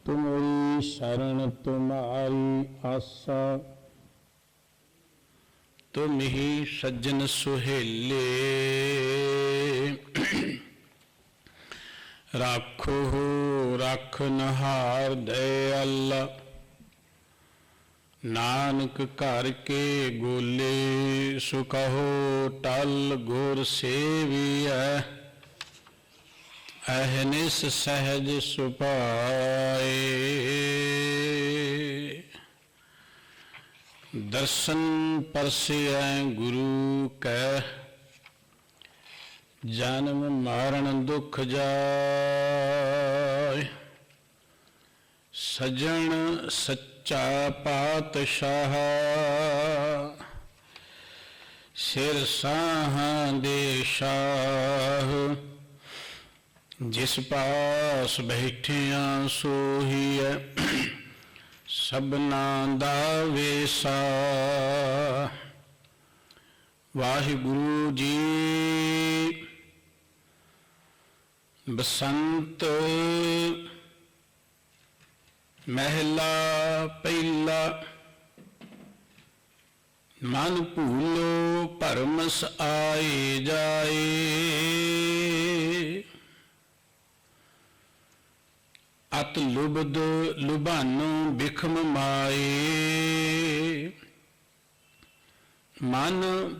तुमरी शरण तुम्हारी आसा। तुम ही सज्जन सुहेले राखो रखनहार दयाला। नानक घर के गोले सुकहो टल गुर सेविया। अहनिस सहज सुपाए दर्शन परसिया गुरु कै। जन्म मारण दुख जाय सजन सच्चा पातशाह। सिर साहां दे शाह जिस पास बैठिया सोही है। सबना दा वेसा। वाहिगुरु जी बसंत महला पहला। मन भूलो भरमस आए जाए। अत लुबद लुभानो बिखम माए। मन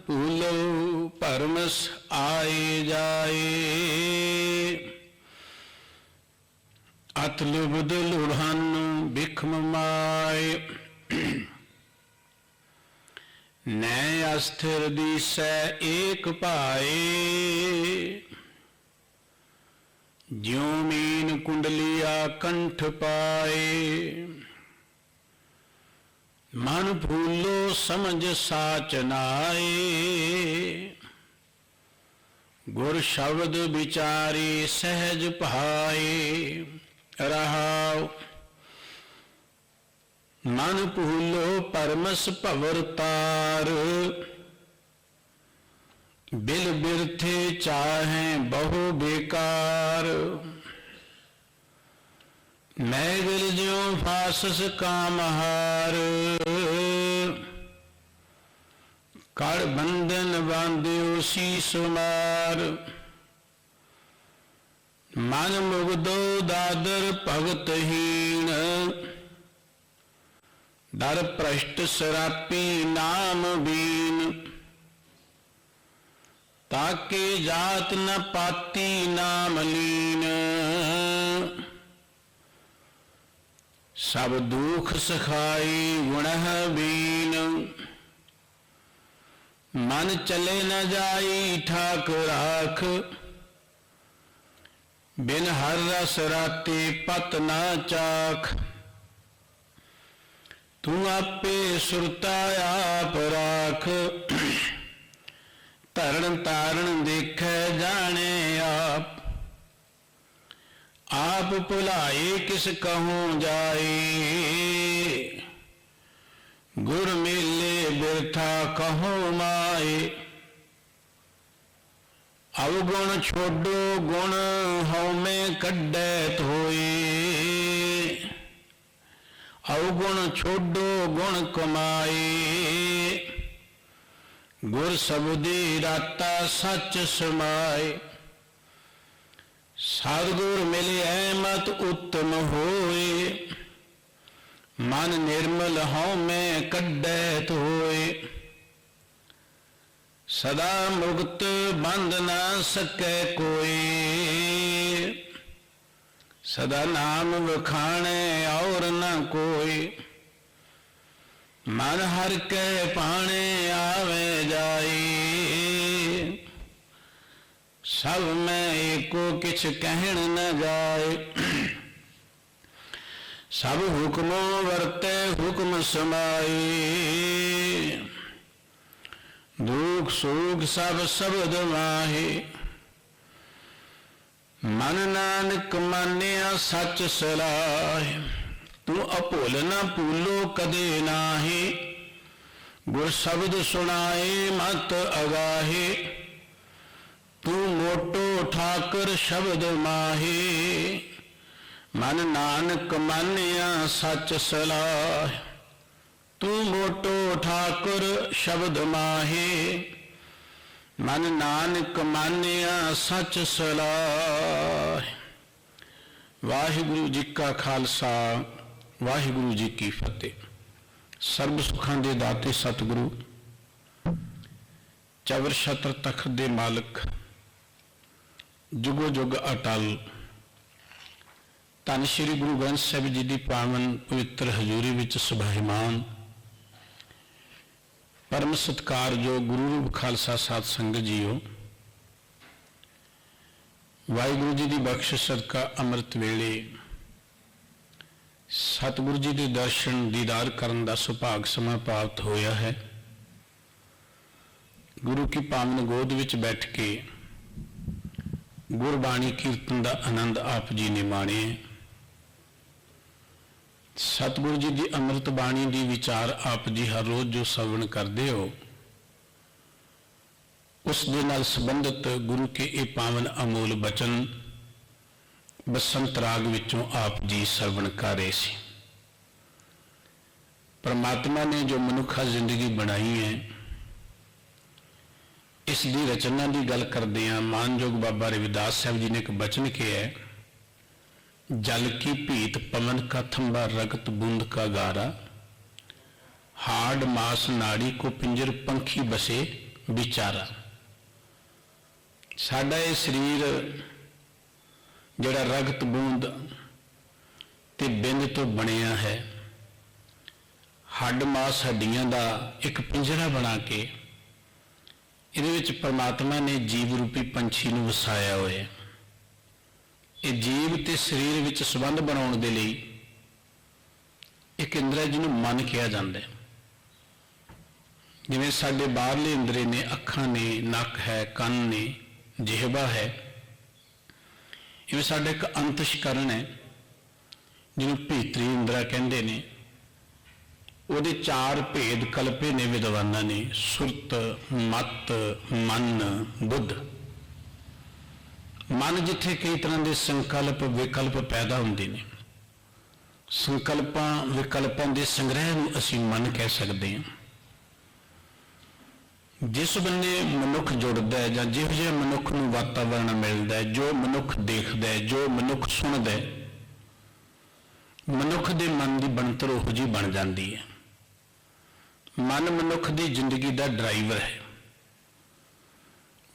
भूलो भरमस आए जाए। अत लुबद लुभानो बिखम माए। नैय अस्थिर दिसै एक पाए। ज्यों मीन कुंडलिया कंठ पाए। मन भूलो समझ साच नाए। गुर शब्द विचारी सहज भाए। रहाओ मन भूलो परमस भवर तार। बिल बिरथे चाहे बहु बेकार। मैं बिल ज्यों फासस कामहार। कड़ बंधन बांध्यो शीस मार। मन मुगदो दादर भगतहीन। दर भ्रष्ट सरापी नाम बीन। ताके जात न पाती नाम लीन। सब दुख सखाई गुणह बीन। मन चले न जाई ठाक राख। बिन हर रस राते पत ना चाख। तू आपे सुरता आप राख। धरण तारण देखे जाने आप। आप भुलाए किस कहूँ जाए। गुर मेले बिरथा कहो माए। अवगुण छोड़ो गुण हਉ में कड्डे धोए। अवगुण छोड़ो गुण कमाए। गुर सबदी राता सच समाए। सतगुर मिले मत उत्तम होए। मन निर्मल हਉ में कड्डे धोए। सदा मुक्त बंध ना सके कोई। सदा नाम वखाणे और न कोई। मन हर के पाने आवे जाए। सब में एको किछ कहन न जाए। सब हुक्मों वर्ते हुक्म समाए। दुख सुख सब शब्द माहे। मन नानक मानिया सच सलाह। तू अभुल न भूलो कदे नाहे। गुर शब्द सुनाए मत अगाहे। तू मोटो ठाकर शब्द माहे। ਮਨ ਨਾਨਕ ਮਾਨਿਆ ਸੱਚ ਸਲਾਹ, ਤੂੰ ਮੋਟੋ ਠਾਕੁਰ ਸ਼ਬਦ ਮਾਹੇ। ਮਨ ਨਾਨਕ ਮਾਨਿਆ ਸੱਚ ਸਲਾਹ। ਵਾਹਿਗੁਰੂ ਜੀ ਕਾ ਖਾਲਸਾ, ਵਾਹਿਗੁਰੂ ਜੀ ਕੀ ਫਤਿਹ। ਸਰਬ ਸੁੱਖਾਂ ਦੇ ਦਾਤੇ ਸਤਿਗੁਰੂ, ਚਵਰ ਛਤਰ ਤਖਤ ਦੇ ਮਾਲਕ, ਜੁਗੋ ਜੁਗ ਅਟਲ, ਧੰਨ ਸ਼੍ਰੀ ਗੁਰੂ ਗ੍ਰੰਥ ਸਾਹਿਬ ਜੀ ਦੀ ਪਾਵਨ ਪਵਿੱਤਰ ਹਜ਼ੂਰੀ ਵਿੱਚ ਸੁਭਾਈਮਾਨ ਪਰਮ ਸਤਿਕਾਰਯੋਗ ਗੁਰੂ ਰੂਪ ਖਾਲਸਾ ਸਾਧ ਸੰਗਤ ਜੀਓ, ਵਾਹਿਗੁਰੂ ਜੀ ਦੀ ਬਖਸ਼ਿਸ਼ ਸਦਕਾ ਅੰਮ੍ਰਿਤ ਵੇਲੇ ਸਤਿਗੁਰੂ ਜੀ ਦੇ ਦਰਸ਼ਨ ਦੀਦਾਰ ਕਰਨ ਦਾ ਸੁਭਾਗ ਸਮਾਂ ਪ੍ਰਾਪਤ ਹੋਇਆ ਹੈ। ਗੁਰੂ ਕੀ ਪਾਵਨ ਗੋਦ ਵਿੱਚ ਬੈਠ ਕੇ ਗੁਰਬਾਣੀ ਕੀਰਤਨ ਦਾ ਆਨੰਦ ਆਪ ਜੀ ਨੇ ਮਾਣਿਆ। ਸਤਿਗੁਰੂ ਜੀ ਦੀ ਅੰਮ੍ਰਿਤ ਬਾਣੀ ਦੀ ਵਿਚਾਰ ਆਪ ਜੀ ਹਰ ਰੋਜ਼ ਜੋ ਸ਼ਰਵਣ ਕਰਦੇ ਹੋ, ਉਸ ਦੇ ਨਾਲ ਸੰਬੰਧਿਤ ਗੁਰੂ ਕੇ ਇਹ ਪਾਵਨ ਅਮੋਲ ਬਚਨ ਬਸੰਤ ਰਾਗ ਵਿੱਚੋਂ ਆਪ ਜੀ ਸ਼ਰਵਣ ਕਰ ਰਹੇ ਸੀ। ਪਰਮਾਤਮਾ ਨੇ ਜੋ ਮਨੁੱਖਾ ਜ਼ਿੰਦਗੀ ਬਣਾਈ ਹੈ, ਇਸ ਦੀ ਰਚਨਾ ਦੀ ਗੱਲ ਕਰਦੇ ਹਾਂ। ਮਾਨਯੋਗ ਬਾਬਾ ਰਵਿਦਾਸ ਸਾਹਿਬ ਜੀ ਨੇ ਇੱਕ ਬਚਨ ਕਿਹਾ ਹੈ, ਜਲ ਕੀ ਭੀਤ ਪਵਨ ਕਾ ਥੰਬਾ ਰਗਤ ਬੂੰਦ ਕਾ ਗਾਰਾ, ਹਾੜ ਮਾਸ ਨਾੜੀ ਕੋ ਪਿੰਜਰ ਪੰਖੀ ਬਸੇ ਵਿਚਾਰਾ। ਸਾਡਾ ਇਹ ਸਰੀਰ ਜਿਹੜਾ ਰਗਤ ਬੂੰਦ ਤੇ ਬਿੰਦ ਤੋਂ ਬਣਿਆ ਹੈ, ਹੱਡ ਮਾਸ ਹੱਡੀਆਂ ਦਾ ਇੱਕ ਪਿੰਜਰਾ ਬਣਾ ਕੇ ਇਹਦੇ ਵਿੱਚ ਪਰਮਾਤਮਾ ਨੇ ਜੀਵ ਰੂਪੀ ਪੰਛੀ ਨੂੰ ਵਸਾਇਆ ਹੋਇਆ। ਇਹ ਜੀਵ ਤੇ ਸਰੀਰ ਵਿੱਚ ਸੰਬੰਧ ਬਣਾਉਣ ਦੇ ਲਈ ਇੱਕ ਇੰਦਰਾ ਜਿਹਨੂੰ ਮਨ ਕਿਹਾ ਜਾਂਦਾ ਹੈ। ਜਿਵੇਂ ਸਾਡੇ ਬਾਹਰਲੇ ਇੰਦਰੇ ਨੇ, ਅੱਖਾਂ ਨੇ, ਨੱਕ ਹੈ, ਕੰਨ ਨੇ, ਜਿਹਵਾ ਹੈ, ਇਵੇਂ ਸਾਡਾ ਇੱਕ ਅੰਤਸ਼ਕਰਨ ਹੈ ਜਿਹਨੂੰ ਭੀਤਰੀ ਇੰਦਰਾ ਕਹਿੰਦੇ ਨੇ। ਉਹਦੇ 4 ਭੇਦ ਕਲਪੇ ਨੇ ਵਿਦਵਾਨਾਂ ਨੇ, ਸੁਰਤ, ਮਤ, ਮਨ, ਬੁੱਧ। ਮਨ ਜਿੱਥੇ ਕਈ ਤਰ੍ਹਾਂ ਦੇ ਸੰਕਲਪ ਵਿਕਲਪ ਪੈਦਾ ਹੁੰਦੇ ਨੇ, ਸੰਕਲਪਾਂ ਵਿਕਲਪਾਂ ਦੇ ਸੰਗ੍ਰਹਿ ਨੂੰ ਅਸੀਂ ਮਨ ਕਹਿ ਸਕਦੇ ਹਾਂ। ਜਿਸ ਬੰਨੇ ਮਨੁੱਖ ਜੁੜਦਾ ਹੈ ਜਾਂ ਜਿਹੋ ਜਿਹਾ ਮਨੁੱਖ ਨੂੰ ਵਾਤਾਵਰਣ ਮਿਲਦਾ ਹੈ, ਜੋ ਮਨੁੱਖ ਦੇਖਦਾ ਹੈ, ਜੋ ਮਨੁੱਖ ਸੁਣਦਾ ਹੈ, ਮਨੁੱਖ ਦੇ ਮਨ ਦੀ ਬਣਤਰ ਉਹੋ ਜਿਹੀ ਬਣ ਜਾਂਦੀ ਹੈ। ਮਨ ਮਨੁੱਖ ਦੀ ਜ਼ਿੰਦਗੀ ਦਾ ਡਰਾਈਵਰ ਹੈ।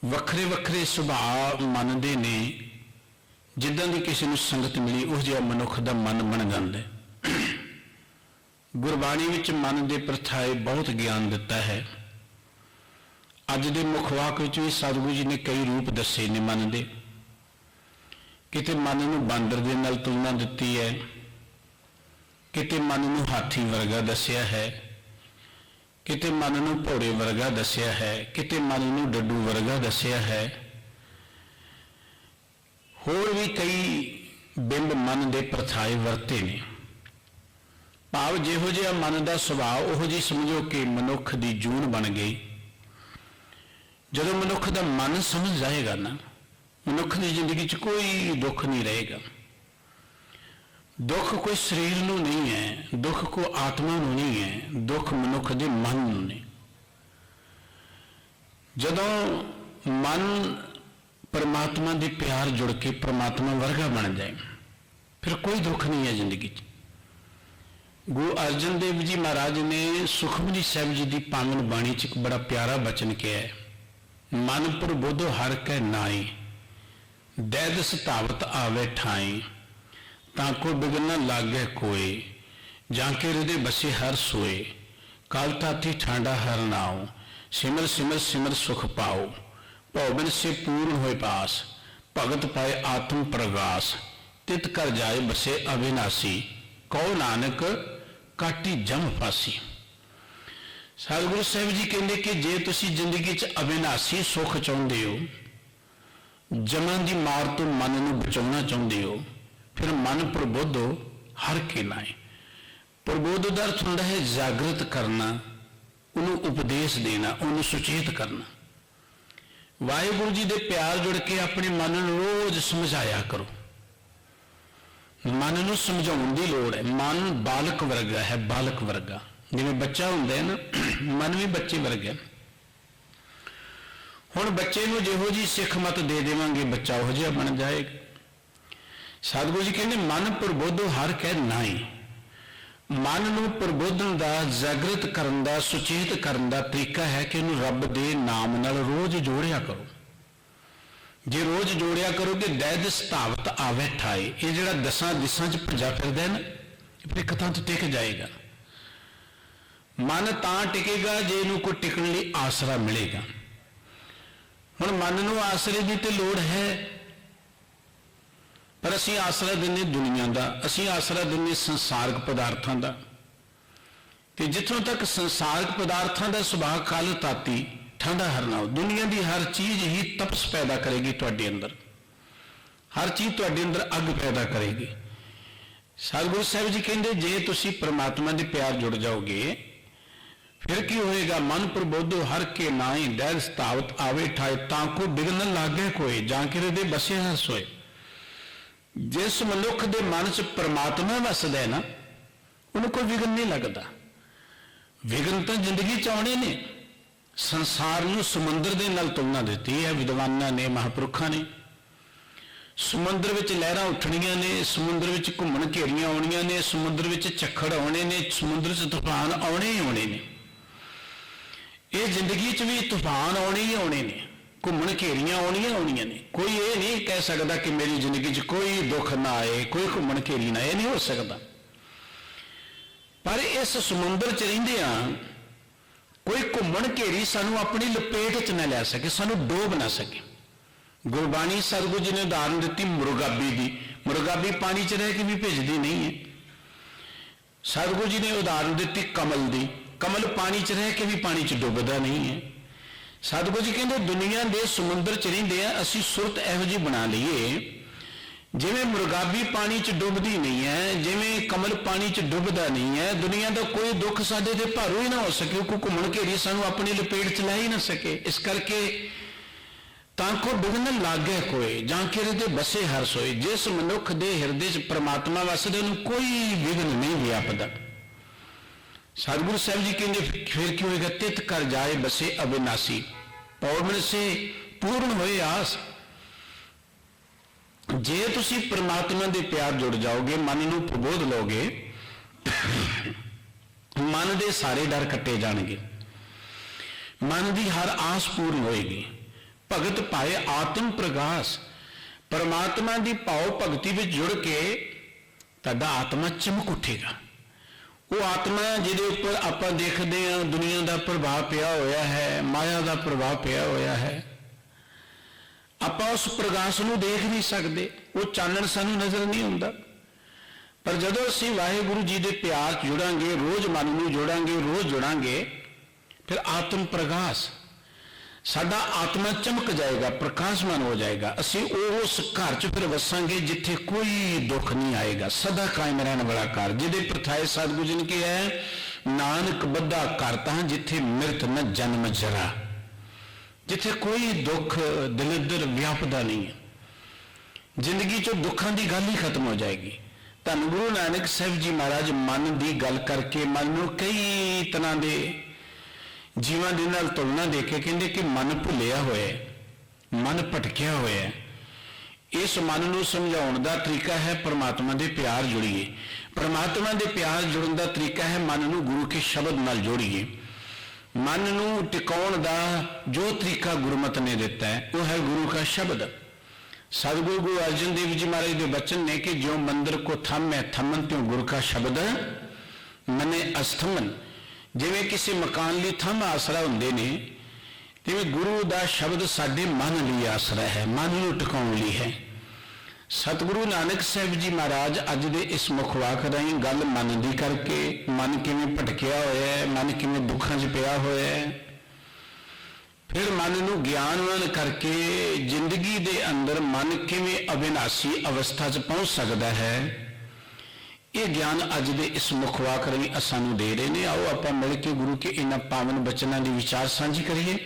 ਵੱਖਰੇ ਵੱਖਰੇ ਸੁਭਾਅ ਮਨ ਦੇ ਨੇ, ਜਿੱਦਾਂ ਦੀ ਕਿਸੇ ਨੂੰ ਸੰਗਤ ਮਿਲੀ ਉਹ ਜਿਹਾ ਮਨੁੱਖ ਦਾ ਮਨ ਬਣ ਜਾਂਦਾ ਹੈ। ਗੁਰਬਾਣੀ ਵਿੱਚ ਮਨ ਦੇ ਪ੍ਰਥਾਏ ਬਹੁਤ ਗਿਆਨ ਦਿੱਤਾ ਹੈ। ਅੱਜ ਦੇ ਮੁੱਖ ਵਾਕ ਵਿੱਚ ਵੀ ਸਤਿਗੁਰੂ ਜੀ ਨੇ ਕਈ ਰੂਪ ਦੱਸੇ ਨੇ ਮਨ ਦੇ। ਕਿਤੇ ਮਨ ਨੂੰ ਬਾਂਦਰ ਦੇ ਨਾਲ ਤੁਲਨਾ ਦਿੱਤੀ ਹੈ, ਕਿਤੇ ਮਨ ਨੂੰ ਹਾਥੀ ਵਰਗਾ ਦੱਸਿਆ ਹੈ, ਕਿਤੇ ਮਨ ਨੂੰ ਘੋੜੇ ਵਰਗਾ ਦੱਸਿਆ ਹੈ, ਕਿਤੇ ਮਨ ਨੂੰ ਡੱਡੂ ਵਰਗਾ ਦੱਸਿਆ ਹੈ। ਹੋਰ ਵੀ ਕਈ ਬਿੰਬ ਮਨ ਦੇ ਪ੍ਰਥਾਏ ਵਰਤੇ ਨੇ। ਭਾਵ ਜਿਹੋ ਜਿਹਾ ਮਨ ਦਾ ਸੁਭਾਅ ਉਹੋ ਜਿਹੀ ਸਮਝੋ ਕਿ ਮਨੁੱਖ ਦੀ ਜੂਨ ਬਣ ਗਈ। ਜਦੋਂ ਮਨੁੱਖ ਦਾ ਮਨ ਸਮਝ ਜਾਏਗਾ ਨਾ, ਮਨੁੱਖ ਦੀ ਜ਼ਿੰਦਗੀ 'ਚ ਕੋਈ ਦੁੱਖ ਨਹੀਂ ਰਹੇਗਾ। ਦੁੱਖ ਕੋਈ ਸਰੀਰ ਨੂੰ ਨਹੀਂ ਹੈ, ਦੁੱਖ ਕੋਈ ਆਤਮਾ ਨੂੰ ਨਹੀਂ ਹੈ, ਦੁੱਖ ਮਨੁੱਖ ਦੇ ਮਨ ਨੂੰ ਨੇ। ਜਦੋਂ ਮਨ ਪਰਮਾਤਮਾ ਦੇ ਪਿਆਰ ਜੁੜ ਕੇ ਪਰਮਾਤਮਾ ਵਰਗਾ ਬਣ ਜਾਏ, ਫਿਰ ਕੋਈ ਦੁੱਖ ਨਹੀਂ ਹੈ ਜ਼ਿੰਦਗੀ 'ਚ। ਗੁਰੂ ਅਰਜਨ ਦੇਵ ਜੀ ਮਹਾਰਾਜ ਨੇ ਸੁਖਮਨੀ ਸਾਹਿਬ ਜੀ ਦੀ ਪਾਵਨ ਬਾਣੀ 'ਚ ਇੱਕ ਬੜਾ ਪਿਆਰਾ ਬਚਨ ਕਿਹਾ ਹੈ, ਮਨ ਪ੍ਰਬੁੱਧ ਹਰਿ ਕੈ ਨਾਈ, ਦੈਦ ਸਤਾਵਤ ਆਵੇ ਠਾਈ, ਤਾਂ ਕੋ ਬਿਗਨ ਨ ਲਾਗੇ ਕੋਏ, ਜਾਂ ਕੇ ਹਿਰਦੇ ਬਸੇ ਹਰ ਸੋਏ, ਕਲ ਤਾਤੀ ਠਾਂਡਾ ਹਰ ਨਾਉ, ਸਿਮਰ ਸਿਮਰ ਸਿਮਰ ਸੁਖ ਪਾਓ, ਭਉ ਬਿਨ ਸੇ ਪੂਰਨ ਹੋਏ ਪਾਸ, ਭਗਤ ਪਾਏ ਆਤਮ ਪ੍ਰਗਾਸ, ਤਿਤ ਕਰ ਜਾਏ ਬਸੇ ਅਵਿਨਾਸੀ, ਕਹੋ ਨਾਨਕ ਕਾਟੀ ਜਮ ਫਾਸੀ। ਸਤਿਗੁਰੂ ਸਾਹਿਬ ਜੀ ਕਹਿੰਦੇ ਕਿ ਜੇ ਤੁਸੀਂ ਜ਼ਿੰਦਗੀ 'ਚ ਅਵਿਨਾਸੀ ਸੁੱਖ ਚਾਹੁੰਦੇ ਹੋ, ਜਮਾਂ ਦੀ ਮਾਰ ਤੋਂ ਮਨ ਨੂੰ ਬਚਾਉਣਾ ਚਾਹੁੰਦੇ ਹੋ, ਫਿਰ ਮਨ ਪ੍ਰਬੁੱਧ ਹਰ ਕੇ ਨਾਏ। ਪ੍ਰਬੁੱਧ ਦਾ ਅਰਥ ਹੁੰਦਾ ਹੈ ਜਾਗਰਤ ਕਰਨਾ, ਉਹਨੂੰ ਉਪਦੇਸ਼ ਦੇਣਾ, ਉਹਨੂੰ ਸੁਚੇਤ ਕਰਨਾ। ਵਾਹਿਗੁਰੂ ਜੀ ਦੇ ਪਿਆਰ ਜੁੜ ਕੇ ਆਪਣੇ ਮਨ ਨੂੰ ਰੋਜ਼ ਸਮਝਾਇਆ ਕਰੋ। ਮਨ ਨੂੰ ਸਮਝਾਉਣ ਦੀ ਲੋੜ ਹੈ। ਮਨ ਬਾਲਕ ਵਰਗਾ ਹੈ, ਬਾਲਕ ਵਰਗਾ, ਜਿਵੇਂ ਬੱਚਾ ਹੁੰਦਾ ਹੈ ਨਾ, ਮਨ ਵੀ ਬੱਚੇ ਵਰਗਾ। ਹੁਣ ਬੱਚੇ ਨੂੰ ਜਿਹੋ ਜਿਹੀ ਸਿੱਖ ਮਤ ਦੇ ਦੇਵਾਂਗੇ ਬੱਚਾ ਉਹੋ ਜਿਹਾ ਬਣ ਜਾਏਗਾ। ਸਤਿਗੁਰੂ ਜੀ ਕਹਿੰਦੇ ਮਨ ਪ੍ਰਬੋਧੋ ਹਰ ਕਹਿ ਨਾਹੀ। ਮਨ ਨੂੰ ਪ੍ਰਬੋਧਨ ਦਾ, ਜਾਗ੍ਰਿਤ ਕਰਨ ਦਾ, ਸੁਚੇਤ ਕਰਨ ਦਾ ਤਰੀਕਾ ਹੈ ਕਿ ਇਹਨੂੰ ਰੱਬ ਦੇ ਨਾਮ ਨਾਲ ਰੋਜ਼ ਜੋੜਿਆ ਕਰੋ। ਜੇ ਰੋਜ਼ ਜੋੜਿਆ ਕਰੋਗੇ ਦੈਦ ਸਤਾਵਤ ਆਵੇ ਠਾਏ, ਇਹ ਜਿਹੜਾ ਦਸਾਂ ਦਿਸ਼ਾਂ 'ਚ ਭੱਜਾ ਫਿਰਦਾ ਨਾ, ਇਹ ਇੱਕ ਥਾਂ 'ਤੇ ਟਿਕ ਜਾਏਗਾ। ਮਨ ਤਾਂ ਟਿਕੇਗਾ ਜੇ ਇਹਨੂੰ ਕੋਈ ਟਿਕਣ ਲਈ ਆਸਰਾ ਮਿਲੇਗਾ। ਹੁਣ ਮਨ ਨੂੰ ਆਸਰੇ ਦੀ ਤੇ ਲੋੜ ਹੈ, ਪਰ ਅਸੀਂ ਆਸਰਾ ਦਿੰਦੇ ਦੁਨੀਆ ਦਾ, ਅਸੀਂ ਆਸਰਾ ਦਿੰਦੇ ਸੰਸਾਰਕ ਪਦਾਰਥਾਂ ਦਾ। ਤੇ ਜਿੱਥੋਂ ਤੱਕ ਸੰਸਾਰਕ ਪਦਾਰਥਾਂ ਦਾ ਸੁਭਾਅ ਕਾਲ ਤਾਤੀ, ਠੰਡਾ ਹਰਨਾਓ, ਦੁਨੀਆ ਦੀ ਹਰ ਚੀਜ਼ ਹੀ ਤਪਸ ਪੈਦਾ ਕਰੇਗੀ ਤੁਹਾਡੇ ਅੰਦਰ, ਹਰ ਚੀਜ਼ ਤੁਹਾਡੇ ਅੰਦਰ ਅੱਗ ਪੈਦਾ ਕਰੇਗੀ। ਸਤਿਗੁਰੂ ਸਾਹਿਬ ਜੀ ਕਹਿੰਦੇ ਜੇ ਤੁਸੀਂ ਪ੍ਰਮਾਤਮਾ ਦੇ ਪਿਆਰ ਜੁੜ ਜਾਓਗੇ ਫਿਰ ਕੀ ਹੋਏਗਾ? ਮਨ ਪ੍ਰਬੋਧੋ ਹਰ ਕੇ ਨਾਹੀ, ਦੈਰ ਸਤਾਵਤ ਆਵੇ ਠਾਏ, ਤਾਂ ਕੋ ਬਿਗਨ ਲਾਗੇ ਕੋਏ, ਜਾਂ ਕਿਰੇ ਦੇ ਬਸੇ ਹਰ ਸੋਏ। ਜਿਸ ਮਨੁੱਖ ਦੇ ਮਨ 'ਚ ਪ੍ਰਮਾਤਮਾ ਵਸਦਾ ਹੈ ਨਾ, ਉਹਨੂੰ ਕੋਈ ਵਿਗਨ ਨਹੀਂ ਲੱਗਦਾ। ਵਿਗਨ ਤਾਂ ਜ਼ਿੰਦਗੀ 'ਚ ਆਉਣੇ ਨੇ। ਸੰਸਾਰ ਨੂੰ ਸਮੁੰਦਰ ਦੇ ਨਾਲ ਤੁਲਨਾ ਦਿੱਤੀ ਹੈ ਵਿਦਵਾਨਾਂ ਨੇ, ਮਹਾਂਪੁਰਖਾਂ ਨੇ। ਸਮੁੰਦਰ ਵਿੱਚ ਲਹਿਰਾਂ ਉੱਠਣੀਆਂ ਨੇ, ਸਮੁੰਦਰ ਵਿੱਚ ਘੁੰਮਣ ਘੇਰੀਆਂ ਆਉਣੀਆਂ ਨੇ, ਸਮੁੰਦਰ ਵਿੱਚ ਝੱਖੜ ਆਉਣੇ ਨੇ, ਸਮੁੰਦਰ 'ਚ ਤੂਫਾਨ ਆਉਣੇ ਹੀ ਆਉਣੇ ਨੇ। ਇਹ ਜ਼ਿੰਦਗੀ 'ਚ ਵੀ ਤੂਫਾਨ ਆਉਣੇ ਹੀ ਆਉਣੇ ਨੇ, ਘੁੰਮਣ ਘੇਰੀਆਂ ਆਉਣੀਆਂ ਨੇ। ਕੋਈ ਇਹ ਨਹੀਂ ਕਹਿ ਸਕਦਾ ਕਿ ਮੇਰੀ ਜ਼ਿੰਦਗੀ 'ਚ ਕੋਈ ਦੁੱਖ ਨਾ ਆਏ, ਕੋਈ ਘੁੰਮਣ ਘੇਰੀ ਨਾ ਆਏ, ਇਹ ਨਹੀਂ ਹੋ ਸਕਦਾ। ਪਰ ਇਸ ਸਮੁੰਦਰ 'ਚ ਰਹਿੰਦਿਆਂ ਕੋਈ ਘੁੰਮਣ ਘੇਰੀ ਸਾਨੂੰ ਆਪਣੀ ਲਪੇਟ 'ਚ ਨਾ ਲੈ ਸਕੇ, ਸਾਨੂੰ ਡੋਬ ਨਾ ਸਕੇ। ਗੁਰਬਾਣੀ ਸਤਿਗੁਰੂ ਜੀ ਨੇ ਉਦਾਹਰਨ ਦਿੱਤੀ ਮੁਰਗਾਬੀ ਦੀ। ਮੁਰਗਾਬੀ ਪਾਣੀ 'ਚ ਰਹਿ ਕੇ ਵੀ ਭਿੱਜਦੀ ਨਹੀਂ ਹੈ। ਸਤਿਗੁਰੂ ਜੀ ਨੇ ਉਦਾਹਰਨ ਦਿੱਤੀ ਕਮਲ ਦੀ। ਕਮਲ ਪਾਣੀ 'ਚ ਰਹਿ ਕੇ ਵੀ ਪਾਣੀ 'ਚ ਡੁੱਬਦਾ ਨਹੀਂ ਹੈ। ਸਤਿਗੁਰੂ ਜੀ ਕਹਿੰਦੇ ਦੁਨੀਆ ਦੇ ਸਮੁੰਦਰ 'ਚ ਰਹਿੰਦੇ ਆ, ਅਸੀਂ ਸੁਰਤ ਇਹੋ ਜਿਹੀ ਬਣਾ ਲਈਏ ਜਿਵੇਂ ਮੁਰਗਾਬੀ ਪਾਣੀ 'ਚ ਡੁੱਬਦੀ ਨਹੀਂ ਹੈ, ਜਿਵੇਂ ਕਮਲ ਪਾਣੀ 'ਚ ਡੁੱਬਦਾ ਨਹੀਂ ਹੈ। ਦੁਨੀਆ ਦਾ ਕੋਈ ਦੁੱਖ ਸਾਡੇ ਤੇ ਭਾਰੂ ਹੀ ਨਾ ਹੋ ਸਕੇ, ਕੋਈ ਘੁੰਮਣ ਘੇਰੀ ਸਾਨੂੰ ਆਪਣੀ ਲਪੇਟ 'ਚ ਲੈ ਹੀ ਨਾ ਸਕੇ। ਇਸ ਕਰਕੇ ਤਾਂ ਕੋ ਬਿਗਨ ਲਾਗੇ ਕੋਏ, ਜਾਂ ਕਿਰੇ ਦੇ ਬਸੇ ਹਰ ਸੋਏ। ਜਿਸ ਮਨੁੱਖ ਦੇ ਹਿਰਦੇ 'ਚ ਪ੍ਰਮਾਤਮਾ ਵਸਦੇ ਉਹਨੂੰ ਕੋਈ ਵਿਘਨ ਨਹੀਂ ਵਿਆਪਦਾ। ਸਤਿਗੁਰੂ ਸਾਹਿਬ ਜੀ ਕਹਿੰਦੇ ਫਿਰ ਕੀ ਹੋਏਗਾ? ਤਿਤ ਕਰ ਜਾਏ ਬਸੇ ਅਬਿਨਾਸੀ, ਪੌੜਨ ਸੇ ਪੂਰਨ ਹੋਏ ਆਸ। ਜੇ ਤੁਸੀਂ ਪ੍ਰਮਾਤਮਾ ਦੇ ਪਿਆਰ ਜੁੜ ਜਾਓਗੇ, ਮਨ ਨੂੰ ਪ੍ਰਬੋਧ ਲਓਗੇ, ਮਨ ਦੇ ਸਾਰੇ ਡਰ ਕੱਟੇ ਜਾਣਗੇ, ਮਨ ਦੀ ਹਰ ਆਸ ਪੂਰਨ ਹੋਏਗੀ। ਭਗਤ ਪਾਏ ਆਤਮ ਪ੍ਰਗਾਸ, ਪਰਮਾਤਮਾ ਦੀ ਭਾਵ ਭਗਤੀ ਵਿੱਚ ਜੁੜ ਕੇ ਤੁਹਾਡਾ ਆਤਮਾ ਚਮਕ ਉੱਠੇਗਾ। ਉਹ ਆਤਮਾ ਜਿਹਦੇ ਉੱਪਰ ਆਪਾਂ ਦੇਖਦੇ ਹਾਂ ਦੁਨੀਆ ਦਾ ਪ੍ਰਭਾਵ ਪਿਆ ਹੋਇਆ ਹੈ, ਮਾਇਆ ਦਾ ਪ੍ਰਭਾਵ ਪਿਆ ਹੋਇਆ ਹੈ, ਆਪਾਂ ਉਸ ਪ੍ਰਕਾਸ਼ ਨੂੰ ਦੇਖ ਨਹੀਂ ਸਕਦੇ, ਉਹ ਚਾਨਣ ਸਾਨੂੰ ਨਜ਼ਰ ਨਹੀਂ ਹੁੰਦਾ। ਪਰ ਜਦੋਂ ਅਸੀਂ ਵਾਹਿਗੁਰੂ ਜੀ ਦੇ ਪਿਆਰ 'ਚ ਜੁੜਾਂਗੇ, ਰੋਜ਼ ਮਨ ਨੂੰ ਜੋੜਾਂਗੇ, ਰੋਜ਼ ਜੁੜਾਂਗੇ, ਫਿਰ ਆਤਮ ਪ੍ਰਕਾਸ਼, ਸਾਡਾ ਆਤਮਾ ਚਮਕ ਜਾਏਗਾ, ਪ੍ਰਕਾਸ਼ਮਾਨ ਹੋ ਜਾਏਗਾ। ਅਸੀਂ ਉਸ ਘਰ 'ਚ ਫਿਰ ਵਸਾਂਗੇ ਜਿੱਥੇ ਕੋਈ ਦੁੱਖ ਨਹੀਂ ਆਏਗਾ, ਸਦਾ ਕਾਇਮ ਰਹਿਣ ਵਾਲਾ ਘਰ, ਜਿਹਦੇ ਪ੍ਰਥਾਏ ਸਤਿਗੁਰੂ ਜੀ ਨੇ ਕਿਹਾ ਹੈ ਨਾਨਕ ਬੱਧਾ ਘਰ ਤਾਂ ਜਿੱਥੇ ਮਿਰਤ ਨ ਜਨਮ ਜਰਾ, ਜਿੱਥੇ ਕੋਈ ਦੁੱਖ ਦਿਲ ਅੰਦਰ ਵਿਆਪਦਾ ਨਹੀਂ ਹੈ। ਜ਼ਿੰਦਗੀ 'ਚੋਂ ਦੁੱਖਾਂ ਦੀ ਗੱਲ ਹੀ ਖਤਮ ਹੋ ਜਾਏਗੀ। ਧੰਨ ਗੁਰੂ ਨਾਨਕ ਸਾਹਿਬ ਜੀ ਮਹਾਰਾਜ ਮਨ ਦੀ ਗੱਲ ਕਰਕੇ ਮਨ ਨੂੰ ਕਈ ਤਰ੍ਹਾਂ ਦੇ ਜੀਵਾਂ ਦੇ ਨਾਲ ਤੁਲਨਾ ਦੇ ਕੇ ਕਹਿੰਦੇ ਕਿ ਮਨ ਭੁੱਲਿਆ ਹੋਇਆ, ਮਨ ਭਟਕਿਆ ਹੋਇਆ। ਇਸ ਮਨ ਨੂੰ ਸਮਝਾਉਣ ਦਾ ਤਰੀਕਾ ਹੈ ਪ੍ਰਮਾਤਮਾ ਦੇ ਪਿਆਰ ਜੁੜੀਏ। ਪ੍ਰਮਾਤਮਾ ਦੇ ਪਿਆਰ ਜੁੜਨ ਦਾ ਤਰੀਕਾ ਹੈ ਮਨ ਨੂੰ ਗੁਰੂ ਕੇ ਸ਼ਬਦ ਨਾਲ ਜੋੜੀਏ। ਮਨ ਨੂੰ ਟਿਕਾਉਣ ਦਾ ਜੋ ਤਰੀਕਾ ਗੁਰਮਤਿ ਨੇ ਦਿੱਤਾ ਹੈ ਉਹ ਹੈ ਗੁਰੂ का ਸ਼ਬਦ। ਸਤਿਗੁਰੂ ਗੁਰੂ ਅਰਜਨ ਦੇਵ ਜੀ ਮਹਾਰਾਜ ਦੇ ਬਚਨ ਨੇ ਕਿ ਜੋ ਮੰਦਰ ਕੋ ਥੰਮ ਹੈ ਥੰਮਨ ਤਿਉ ਗੁਰੂ का ਸ਼ਬਦ ਮਨੇ ਅਸਥਮਨ। ਜਿਵੇਂ ਕਿਸੇ ਮਕਾਨ ਲਈ ਥੰਮ ਆਸਰਾ ਹੁੰਦੇ ਨੇ, ਤਿਵੇਂ ਗੁਰੂ ਦਾ ਸ਼ਬਦ ਸਾਡੇ ਮਨ ਲਈ ਆਸਰਾ ਹੈ, ਮਨ ਨੂੰ ਟਿਕਾਉਣ ਲਈ ਹੈ। ਸਤਿਗੁਰੂ ਨਾਨਕ ਸਾਹਿਬ ਜੀ ਮਹਾਰਾਜ ਅੱਜ ਦੇ ਇਸ ਮੁੱਖ ਵਾਕ ਰਾਹੀਂ ਗੱਲ ਮਨ ਦੀ ਕਰਕੇ, ਮਨ ਕਿਵੇਂ ਭਟਕਿਆ ਹੋਇਆ ਹੈ, ਮਨ ਕਿਵੇਂ ਦੁੱਖਾਂ 'ਚ ਪਿਆ ਹੋਇਆ ਹੈ, ਫਿਰ ਮਨ ਨੂੰ ਗਿਆਨਵਾਨ ਕਰਕੇ ਜ਼ਿੰਦਗੀ ਦੇ ਅੰਦਰ ਮਨ ਕਿਵੇਂ ਅਬਿਨਾਸੀ ਅਵਸਥਾ 'ਚ ਪਹੁੰਚ ਸਕਦਾ ਹੈ, ਇਹ ਗਿਆਨ ਅੱਜ ਦੇ ਇਸ ਮੁੱਖ ਵਾਕ ਰਾਹੀਂ ਸਾਨੂੰ ਦੇ ਰਹੇ ਨੇ। ਆਓ ਆਪਾਂ ਮਿਲ ਕੇ ਗੁਰੂ ਕੇ ਇਹਨਾਂ ਪਾਵਨ ਬਚਨਾਂ ਦੀ ਵਿਚਾਰ ਸਾਂਝੀ ਕਰੀਏ।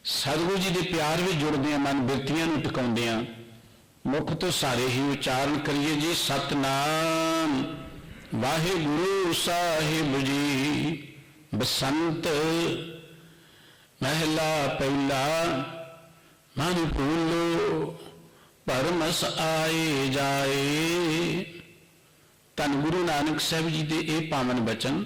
ਸਤਿਗੁਰੂ ਜੀ ਦੇ ਪਿਆਰ ਵਿੱਚ ਜੁੜਦੇ ਹਾਂ, ਮਨ ਬਿਰਤੀਆਂ ਨੂੰ ਟਿਕਾਉਂਦੇ ਹਾਂ, मुख तो सारे ही उच्चारण करिए जी। सतनाम वाहिगुरु साहिब जी। बसंत महला पहला। मन भूलो परमस आए जाए। धन गुरु नानक साहब जी के ये पावन बचन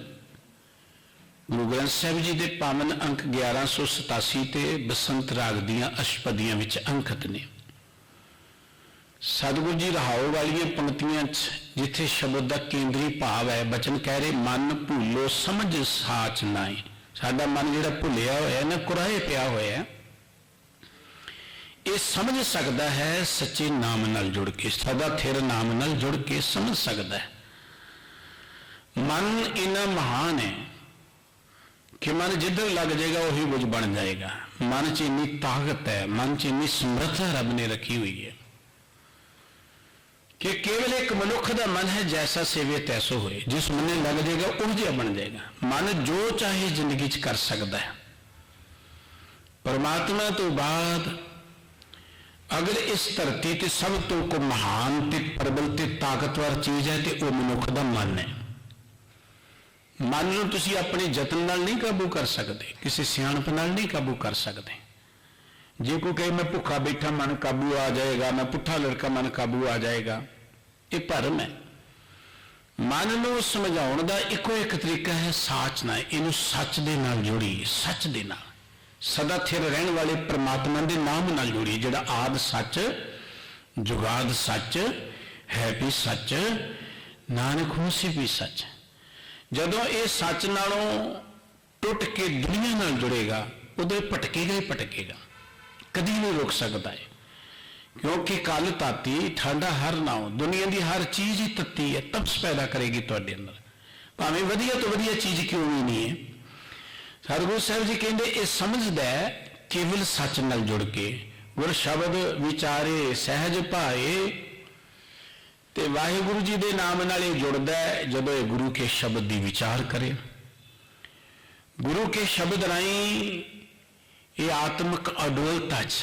गुरु ग्रंथ साहब जी के पावन अंक 1187 ते बसंत राग दियां अष्टपदियां विच अंकित ने। सतगुरु जी रहाओ वाली पंक्तियां जिथे शब्द का केंद्री भाव है, बचन कह रहे मन भूलो समझ साच नाए। साडा मन जिहड़ा भुलिया होया ना, कुराए पिया होया, ये समझ सकता है सच्चे नाम नाल जुड़ के, सदा थिर नाम नाल जुड़ के समझ सकता है। मन इन्ना महान है कि मन जिधर लग जाएगा वही कुछ बन जाएगा। मन च इन्नी ताकत है, मन च इन्नी समर्था रब ने रखी हुई है कि केवल एक मनुख का मन है जैसा सेवे तैसो होए। जिस मन में लग जाएगा उह जिहा बन जाएगा। मन जो चाहे जिंदगी च कर सकता है। परमात्मा तो बाद अगर इस धरती ते सब तो को महान ते प्रबल ते ताकतवर चीज है तो वह मनुख का मन है। मन नूं तुसीं अपने यतन नाल नहीं काबू कर सकते, किसी सियाणप नाल नहीं काबू कर सकते। जे कोई कहे मैं भुखा बैठा मन काबू आ जाएगा, मैं पुट्ठा लड़का मन काबू आ जाएगा, ये भरम है। मन नूं समझाउण दा इको एक तरीका है साचना। इनू सच दे नाल जोड़िए, सच दे नाल सदा थिर रहने वाले परमात्मा के नाम नाल जोड़िए, जिहड़ा आद सच जुगाद सच है भी सच नानक होसी भी सच। जदों ये सच नालों टुट के दुनिया नाल जुड़ेगा उदों भटकेगा ही भटकेगा, कदी नहीं रुक सकता है। क्योंकि कल ताती ठंडा हर नाओ, दुनिया की हर चीज ही तत्ती है, तपस पैदा करेगी तुहाडे अंदर, भावें वधिया तो वधिया चीज क्यों भी नहीं है। सतगुरु साहब जी कहते ये समझदा है केवल सच नाल जुड़ के, गुर शब्द विचारे सहज भाए। ते वाहिगुरु जी के नाम नाल जुड़दा है जदों ये गुरु के शब्द की विचार करे। गुरु के शब्द राही ये आत्मक अडोलता च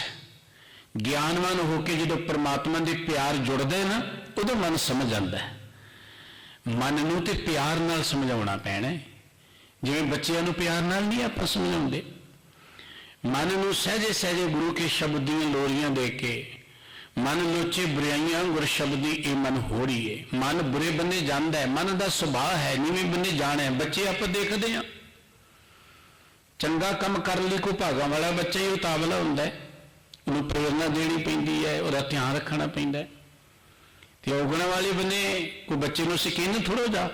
ज्ञानवान होकर जो परमात्मा के प्यार जुड़ते ना, उदों मन समझ आता है। मन नूं ते प्यार नाल समझाउणा पैना है, जिवें बच्चों नूं प्यार नाल नहीं आपां समझाउंदे। मन नूं सहजे सहजे गुरु के शब्द दी लोरियां दे के मन लोचे बुराइयां गुर शब्द दी ए मन हो रही है। मन बुरे बन्ने जांदा है, मन का सुभाव है नीवें बन्ने जाना है। बच्चे आप देखते हैं चंगा काम करने लिए कोई भागा वाला बच्चा ही उतावला होंदा है, उन्हें प्रेरणा देनी पैंदी है, उसका ध्यान रखना पैंदा है। तो औगण वाले बने कोई बच्चे को सिकेन थोड़ा जा,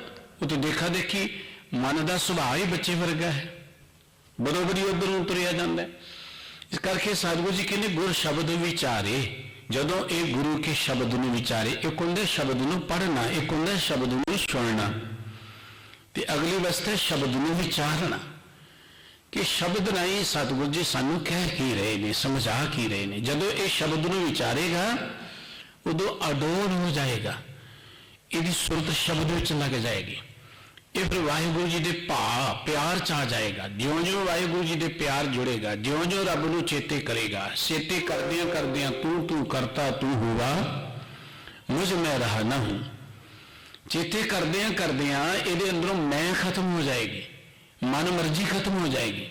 वो तो देखा देखी मन का सुभाव ही बच्चे वर्गा है, बरोबरी उधर तुरिया जाता है। इस करके सतगुरु जी कहते गुर शब्द विचारे। जदों ये गुरु के शब्द में विचारे, एक होंगे शब्द में पढ़ना, एक होंगे शब्द में सुनना, तो अगली वस्ते शब्द में विचारना कि शब्द नहीं सतगुरु जी सानू कह की रहे ने, समझा की रहे ने। जदों ये शब्द में विचारेगा उदों अडोल हो जाएगा, यदि सुरत शब्द में लग जाएगी। ये फिर वाहिगुरु जी के भाव प्यार च आ जाएगा। ज्यों ज्यों वाहिगुरु जी के प्यार जुड़ेगा, ज्यों ज्यों रब नूं चेते करेगा, चेते करदियां करदियां तू तू करता तू हुआ मुझ में रहा ना हूं। चेते करदियां करदियां ये अंदरों मैं खत्म हो जाएगी, मन मर्जी खत्म हो जाएगी।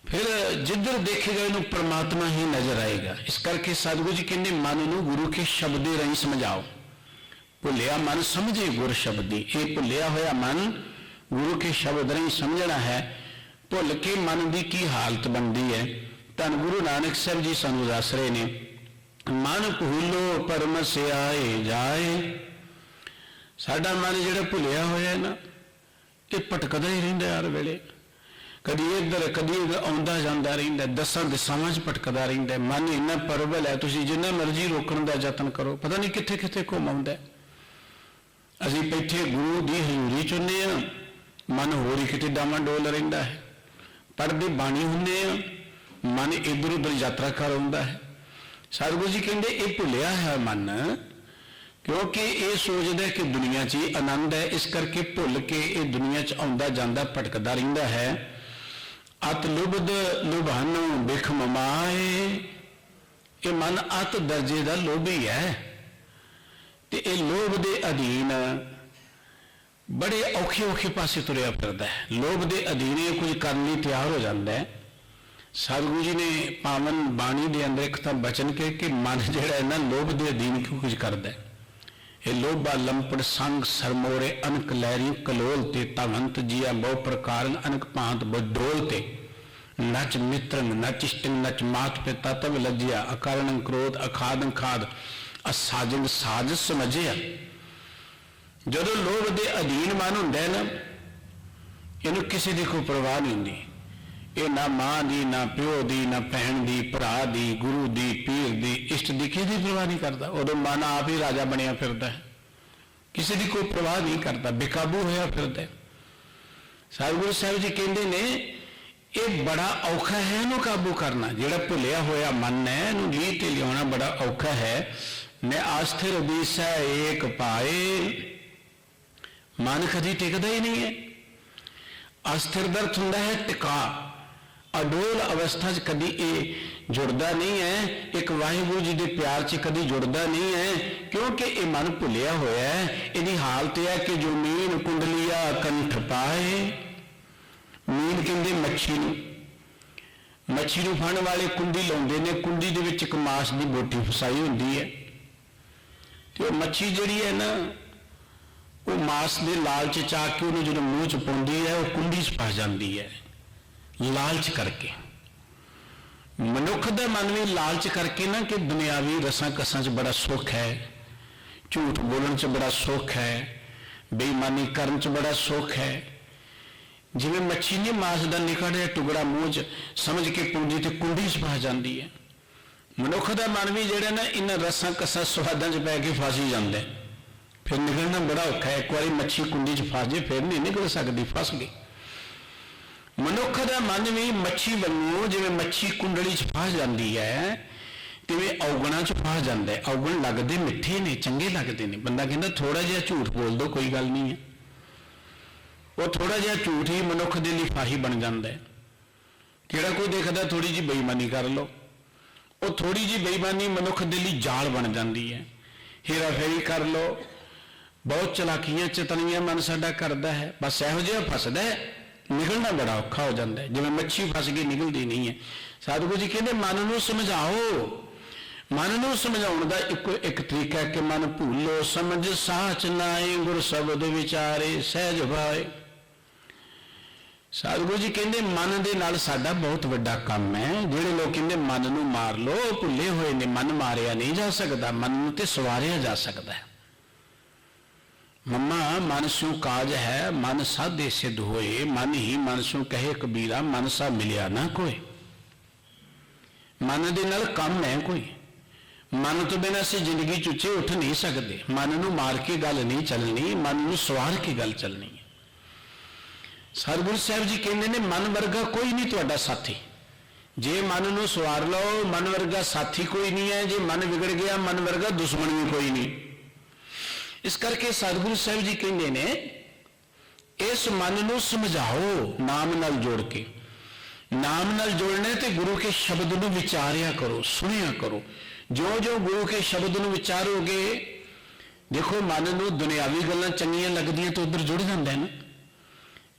फिर जिधर देखेगा इन्हों परमात्मा ही नजर आएगा। इस करके सतगुरु जी कहते मन नूं गुरु के शब्द राही समझाओ। भुलिया मन समझे गुर शब्दी, ये भुलिया होया मन गुरु के शब्द नहीं समझना है। भुल के मन की की हालत बनती है। धन गुरु नानक साहब जी सानू दस रहे ने, मन भूलो परम से आए जाए। साडा मन जिहड़ा भुलिया होया ना, ये भटकदा ही रहिंदा हर वेले, कदी इधर कदी उधर आउंदा जांदा रहिंदा, दसां दिशावां च भटकदा रहिंदा। मन इन्ना परबल है, तुसीं जिन्ना मर्जी रोकण दा यतन करो, पता नहीं कित्थे कित्थे घुम आउंदा। असीं बैठे गुरु की हजूरी च हुंदे आ, मन होर ही किते डावां डोल रहिंदा है। पढ़दे बाणी हुंदे आ, मन इधर उधर यात्रा कर आउंदा है। सतगुरु जी कहंदे ये भुलिया है मन, क्योंकि ये सोचदा है कि दुनिया च ही आनंद है, इस करके भुल के ये दुनिया च आउंदा जांदा भटकदा रहिंदा है। अत लुबद लुभानो बिख ममाए, ये मन अत दर्जे का लोभी है, तो ये लोभ के अधीन बड़े औखे औखे पासे तुरया फिरदा है। लोभ के अधीन ये कुछ करने तैयार हो जाता है। सतगुरु जी ने पावन बाणी के अंदर एक तो बचन के कि मन जिहड़ा है ना लोभ के अधीन क्यों कुछ करता है। ये लोभा लंपड़ संग सरमोरे अनक लहरी कलोल ते तवंत जिया बहु प्रकार अनक भांत बडोल ते नच मित्रंग नच इष्टंग नच मात पिता तब लज्जिया अकारण क्रोध अखादं खाद असाजंग साज समझिया। जदों लोभ के अधीन मन हुंदा है ना, इहनूं किसी की कोई परवाह नहीं हुंदी। ये ना मां दी, ना प्यो दी, ना भैन दी, भरा दी, गुरु दी, पीर दी, इष्ट दी, किसी की परवाह नहीं करता। उदों मन आप ही राजा बनिया फिरदा है, किसी की कोई परवाह नहीं करता, बेकाबू होया फिरदा है। सतगुरु साहिब जी कहते ने ये बड़ा औखा है इनू काबू करना। जिहड़ा भुलिया होया मन है इनू लीह ते लियाउणा बड़ा औखा है। मैं आस्थिर दिसै एक पाए, मन कदी टिकदा ही नहीं है। अस्थिर का अर्थ हुंदा है टिका, अडोल अवस्था च कदी ये जुड़ता नहीं है, एक वाहिगुरु जी के प्यार च कदी जुड़ता नहीं है, क्योंकि ये मन भुलिया होया है। इहदी हालत है कि जो मीन कुंडलिया कंठ पाए। मीन कहंदे मच्छी नूं, मच्छी नूं फड़न वाले कुंडी लाउंदे ने, कुंडी दे विच इक मास की बोटी फसाई हुंदी है, तो मच्छी जिहड़ी है ना वो मास के लालच चाह के उन्हें जो मूँह च पाउंदी है वो कुंडी च फस जाती है, लालच करके। मनुख का मन भी लालच करके ना कि दुनियावी रसां कसां च बड़ा सुख है, झूठ बोलण च बड़ा सुख है, बेईमानी करन च बड़ा सुख है। जिवें मच्छी ने मांस का निकल रहा टुकड़ा मूँह च समझ के पूंजी तो कुंडी च फस जाती है। मनुख का मन भी जिहड़ा ना इन्हां रसां कसां स्वादां च पै के फस ही जाता है, फिर निकलना बड़ा औखा है। एक बार मच्छी कुंडी च फस जाए फिर नहीं निकल सकती, फस गई। मनुख का मन भी मच्छी वांगू जिवें मच्छी कुंडली च फस जाती है, तिवें औगणा च फस जाता है। औगण लगते मिठे ने, चंगे लगते हैं। बंदा कहता थोड़ा जिहा झूठ बोल दो कोई गल नहीं है, वो थोड़ा जिहा झूठ ही मनुख के लिए फाही बन जाता है। जिहड़ा कोई देखता थोड़ी जी बेईमानी कर लो, वो थोड़ी जी बेईमानी मनुख के लिए जाल बन जाती है। हेरा फेरी कर लो, बहुत चलाकियां चतनियां मन साडा करता है, बस इहो जिहा फसदा है, निकलना बड़ा औखा हो जाता है। जिवें मच्छी फस गई निकलती नहीं है। सतगुरु जी कहते मन नूं समझाओ। मन नूं समझाउण दा एक तरीका है कि मन भूलो समझ साच नाए, गुर शब्द विचारे सहज भाए। सतगुरु जी कहते मन दे नाल साडा बहुत वड्डा काम है। जिहड़े लोग कहते मन नूं मार लो, भुले होए ने। मन मारिया नहीं जा सकता, मन नूं ते सवारिया जा सकता है। मम्मा मन सु काज है, मन साधे सिद्ध होए, मन ही मन सु कहे कबीरा, मन सा मिलिया ना कोई। मन दे नाल काम है कोई, मन तो बिना असीं जिंदगी च उच्चे उठ नहीं सकते। मन नूं मार के गल नहीं चलनी, मन नूं सवार के गल चलनी है। सतगुरु साहिब जी कहते ने मन वर्गा कोई नहीं तुहाडा साथी। जे मन नूं सवार लो, मन वर्गा साथी कोई नहीं है। जे मन बिगड़ गया, मन वर्गा दुश्मन भी कोई नहीं। इस करके सतगुरु साहिब जी कहते ने इस मन नूं समझाओ नाम नाल जोड़ के। नाम नाल जोड़ने ते गुरु के शब्द नूं विचारिया करो, सुनिया करो। जो जो गुरु के शब्द नूं विचारोगे, देखो मन नूं दुनियावी गल्लां चंगियां लगदियां तो उधर जुड़ जांदा है ना।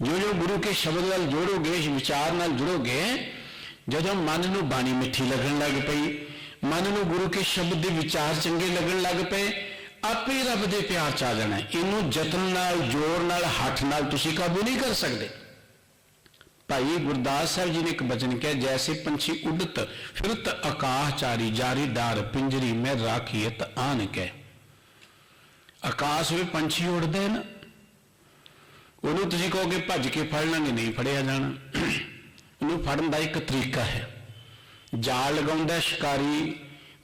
जो जो गुरु के शब्द नाल जोड़ोगे, विचार नाल जुड़ोगे, जदों मन नूं बाणी मिठी लगन लग पई, मन नूं गुरु के शब्द दे विचार चंगे लगन लग पे, आपे ही रब दे प्यार च आ जाना है। इनू जतन नाल, जोर नाल, हठ नाल तुसीं काबू नहीं कर सकते। भाई गुरदास साहब जी ने एक बचन किया, जैसे पंछी उड़त फिरत आकाशचारी, जारी डार पिंजरी में राखियत आन के। आकाश में पंछी उड़ते हैं ना, उन्होंने तुसीं कहोगे भज के फड़ लांगे, नहीं फड़िया जाना। उन्होंने फड़न का एक तरीका है, जाल लगाउंदा शिकारी,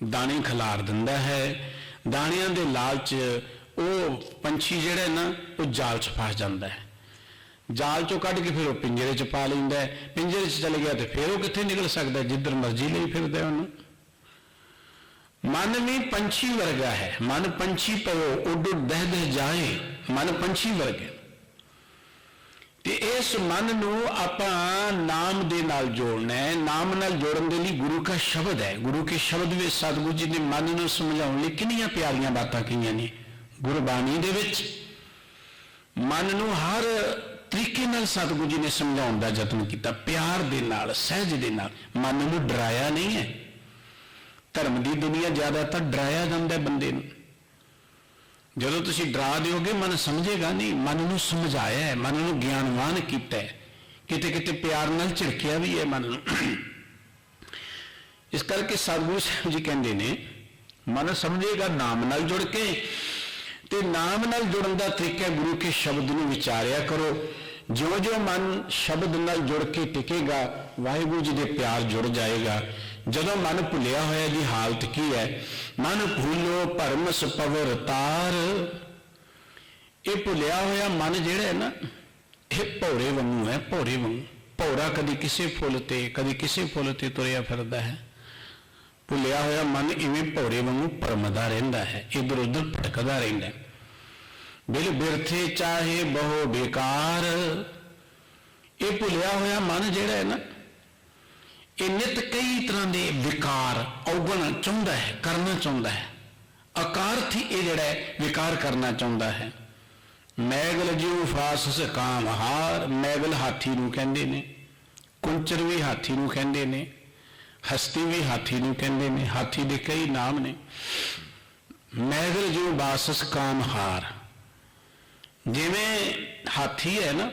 दाने खिलार दिंदा है, दाणियां दे लालच वो पंछी जिहड़ा ना वो जाल च फस जाता है। जाल चों कढ़ के फिर वो पिंजरे च पा लैंदा है, पिंजरे च चले गया तो फिर वो कित्थे निकल सकता है, जिधर मर्जी ले फिरदा है उन्हें। मन भी पंछी वर्गा है, मन पंछी पयो उड उड दह दह जाए, मन पंछी वर्गा। ਤੇ ਇਸ ਮਨ ਨੂੰ ਆਪਾਂ ਨਾਮ ਦੇ ਨਾਲ ਜੋੜਨਾ ਹੈ। ਨਾਮ ਨਾਲ ਜੋੜਨ ਦੇ ਲਈ ਗੁਰੂ ਦਾ ਸ਼ਬਦ ਹੈ। ਗੁਰੂ ਕੇ ਸ਼ਬਦ ਵਿੱਚ ਸਤਿਗੁਰੂ ਜੀ ਨੇ ਮਨ ਨੂੰ ਸਮਝਾਉਣ ਲਈ ਕਿੰਨੀਆਂ ਪਿਆਰੀਆਂ ਬਾਤਾਂ ਕਹੀਆਂ ਨੇ। ਗੁਰਬਾਣੀ ਦੇ ਵਿੱਚ ਮਨ ਨੂੰ ਹਰ ਤਰੀਕੇ ਨਾਲ ਸਤਿਗੁਰੂ ਜੀ ਨੇ ਸਮਝਾਉਣ ਦਾ ਯਤਨ ਕੀਤਾ, ਪਿਆਰ ਦੇ ਨਾਲ, ਸਹਿਜ ਦੇ ਨਾਲ। ਮਨ ਨੂੰ ਡਰਾਇਆ ਨਹੀਂ ਹੈ। ਧਰਮ ਦੀ ਦੁਨੀਆ ਜ਼ਿਆਦਾਤਰ ਡਰਾਇਆ ਜਾਂਦਾ ਬੰਦੇ ਨੂੰ। ਜਦੋਂ ਤੁਸੀਂ ਡਰਾ ਦਿਓਗੇ ਮਨ ਸਮਝੇਗਾ ਨਹੀਂ। ਮਨ ਨੂੰ ਸਮਝਾਇਆ ਹੈ, ਮਨ ਨੂੰ ਗਿਆਨਵਾਨ ਕੀਤਾ ਹੈ, ਕਿਤੇ ਕਿਤੇ ਪਿਆਰ ਨਾਲ ਝਿੜਕਿਆ ਵੀ ਹੈ ਮਨ ਨੂੰ। ਇਸ ਕਰਕੇ ਸਤਿਗੁਰੂ ਸਾਹਿਬ ਜੀ ਕਹਿੰਦੇ ਨੇ ਮਨ ਸਮਝੇਗਾ ਨਾਮ ਨਾਲ ਜੁੜ ਕੇ। ਤੇ ਨਾਮ ਨਾਲ ਜੁੜਨ ਦਾ ਤਰੀਕਾ ਗੁਰੂ ਕੇ ਸ਼ਬਦ ਨੂੰ ਵਿਚਾਰਿਆ ਕਰੋ। ਜਿਉਂ ਜਿਉਂ ਮਨ ਸ਼ਬਦ ਨਾਲ ਜੁੜ ਕੇ ਟਿਕੇਗਾ ਵਾਹਿਗੁਰੂ ਜੀ ਦੇ ਪਿਆਰ ਜੁੜ ਜਾਏਗਾ। ਜਦੋਂ ਮਨ ਭੁੱਲਿਆ ਹੋਇਆ ਦੀ ਹਾਲਤ ਕੀ ਹੈ? ਮਨ ਭੁੱਲੋ ਭਰਮਸ ਪਵਰ ਤਾਰ। ਇਹ ਭੁੱਲਿਆ ਹੋਇਆ ਮਨ ਜਿਹੜਾ ਹੈ ਨਾ, ਇਹ ਭੌਰੇ ਵਾਂਗੂ ਹੈ, ਭੌਰੇ ਵਾਂਗੂ। ਭੌਰਾ ਕਦੀ ਕਿਸੇ ਫੁੱਲ ਤੇ ਕਦੀ ਕਿਸੇ ਫੁੱਲ ਤੇ ਤੁਰਿਆ ਫਿਰਦਾ ਹੈ। ਭੁੱਲਿਆ ਹੋਇਆ ਮਨ ਇਵੇਂ ਭੌਰੇ ਵਾਂਗੂ ਭਰਮਦਾ ਰਹਿੰਦਾ ਹੈ, ਇੱਧਰ ਉੱਧਰ ਭਟਕਦਾ ਰਹਿੰਦਾ। ਬਿਲ ਬਿਰਥੇ ਚਾਹੇ ਬਹੁ ਬੇਕਾਰ। ਇਹ ਭੁੱਲਿਆ ਹੋਇਆ ਮਨ ਜਿਹੜਾ ਹੈ ਨਾ, ਇਹ ਨਿਤ ਕਈ ਤਰ੍ਹਾਂ ਦੇ ਵਿਕਾਰ ਔਗਣ ਚਾਹੁੰਦਾ ਹੈ, ਕਰਨਾ ਚਾਹੁੰਦਾ ਹੈ। ਅਕਾਰਥ ਹੀ ਇਹ ਜਿਹੜਾ ਵਿਕਾਰ ਕਰਨਾ ਚਾਹੁੰਦਾ ਹੈ। ਮੈਗਲ ਜਿਉ ਫਾਸਸ ਕਾਮ ਹਾਰ। ਮੈਗਲ ਹਾਥੀ ਨੂੰ ਕਹਿੰਦੇ ਨੇ, ਕੁੰਚਰ ਵੀ ਹਾਥੀ ਨੂੰ ਕਹਿੰਦੇ ਨੇ, ਹਸਤੀ ਵੀ ਹਾਥੀ ਨੂੰ ਕਹਿੰਦੇ ਨੇ। ਹਾਥੀ ਦੇ ਕਈ ਨਾਮ ਨੇ। ਮੈਗਲ ਜਿਉ ਬਾਸਸ ਕਾਮ ਹਾਰ। ਜਿਵੇਂ ਹਾਥੀ ਹੈ ਨਾ,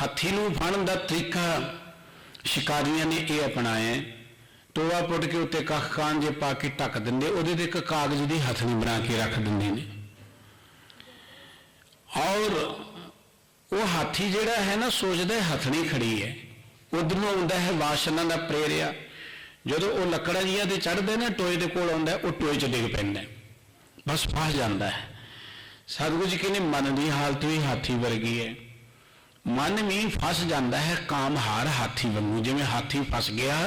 ਹਾਥੀ ਨੂੰ ਫੜਨ ਦਾ ਤਰੀਕਾ ਸ਼ਿਕਾਰੀਆਂ ਨੇ ਇਹ ਅਪਣਾਇਆ। ਟੋਆ ਪੁੱਟ ਕੇ ਉੱਤੇ ਕੱਖ ਕਾਨ ਜੇ ਪਾ ਕੇ ਢੱਕ ਦਿੰਦੇ, ਉਹਦੇ ਤੇ ਇੱਕ ਕਾਗਜ਼ ਦੀ ਹਥਨੀ ਬਣਾ ਕੇ ਰੱਖ ਦਿੰਦੇ ਨੇ। ਔਰ ਉਹ ਹਾਥੀ ਜਿਹੜਾ ਹੈ ਨਾ, ਸੋਚਦਾ ਹਥਨੀ ਖੜੀ ਹੈ, ਉਧਰ ਨੂੰ ਆਉਂਦਾ ਹੈ ਵਾਸ਼ਨਾ ਦਾ ਪ੍ਰੇਰਿਆ। ਜਦੋਂ ਉਹ ਲੱਕੜਾਂ ਜੀਆਂ ਤੇ ਚੜ੍ਹਦੇ ਨਾ, ਟੋਏ ਦੇ ਕੋਲ ਆਉਂਦਾ, ਉਹ ਟੋਏ 'ਚ ਡਿੱਗ ਪੈਂਦਾ, ਬਸ ਫਸ ਜਾਂਦਾ ਹੈ। ਸਤਿਗੁਰੂ ਜੀ ਕਹਿੰਦੇ ਮਨ ਦੀ ਹਾਲਤ ਵੀ ਹਾਥੀ ਵਰਗੀ ਹੈ। ਮਨ ਵੀ ਫਸ ਜਾਂਦਾ ਹੈ ਕਾਮ ਹਾਰ, ਹਾਥੀ ਵਾਂਗੂ। ਜਿਵੇਂ ਹਾਥੀ ਫਸ ਗਿਆ,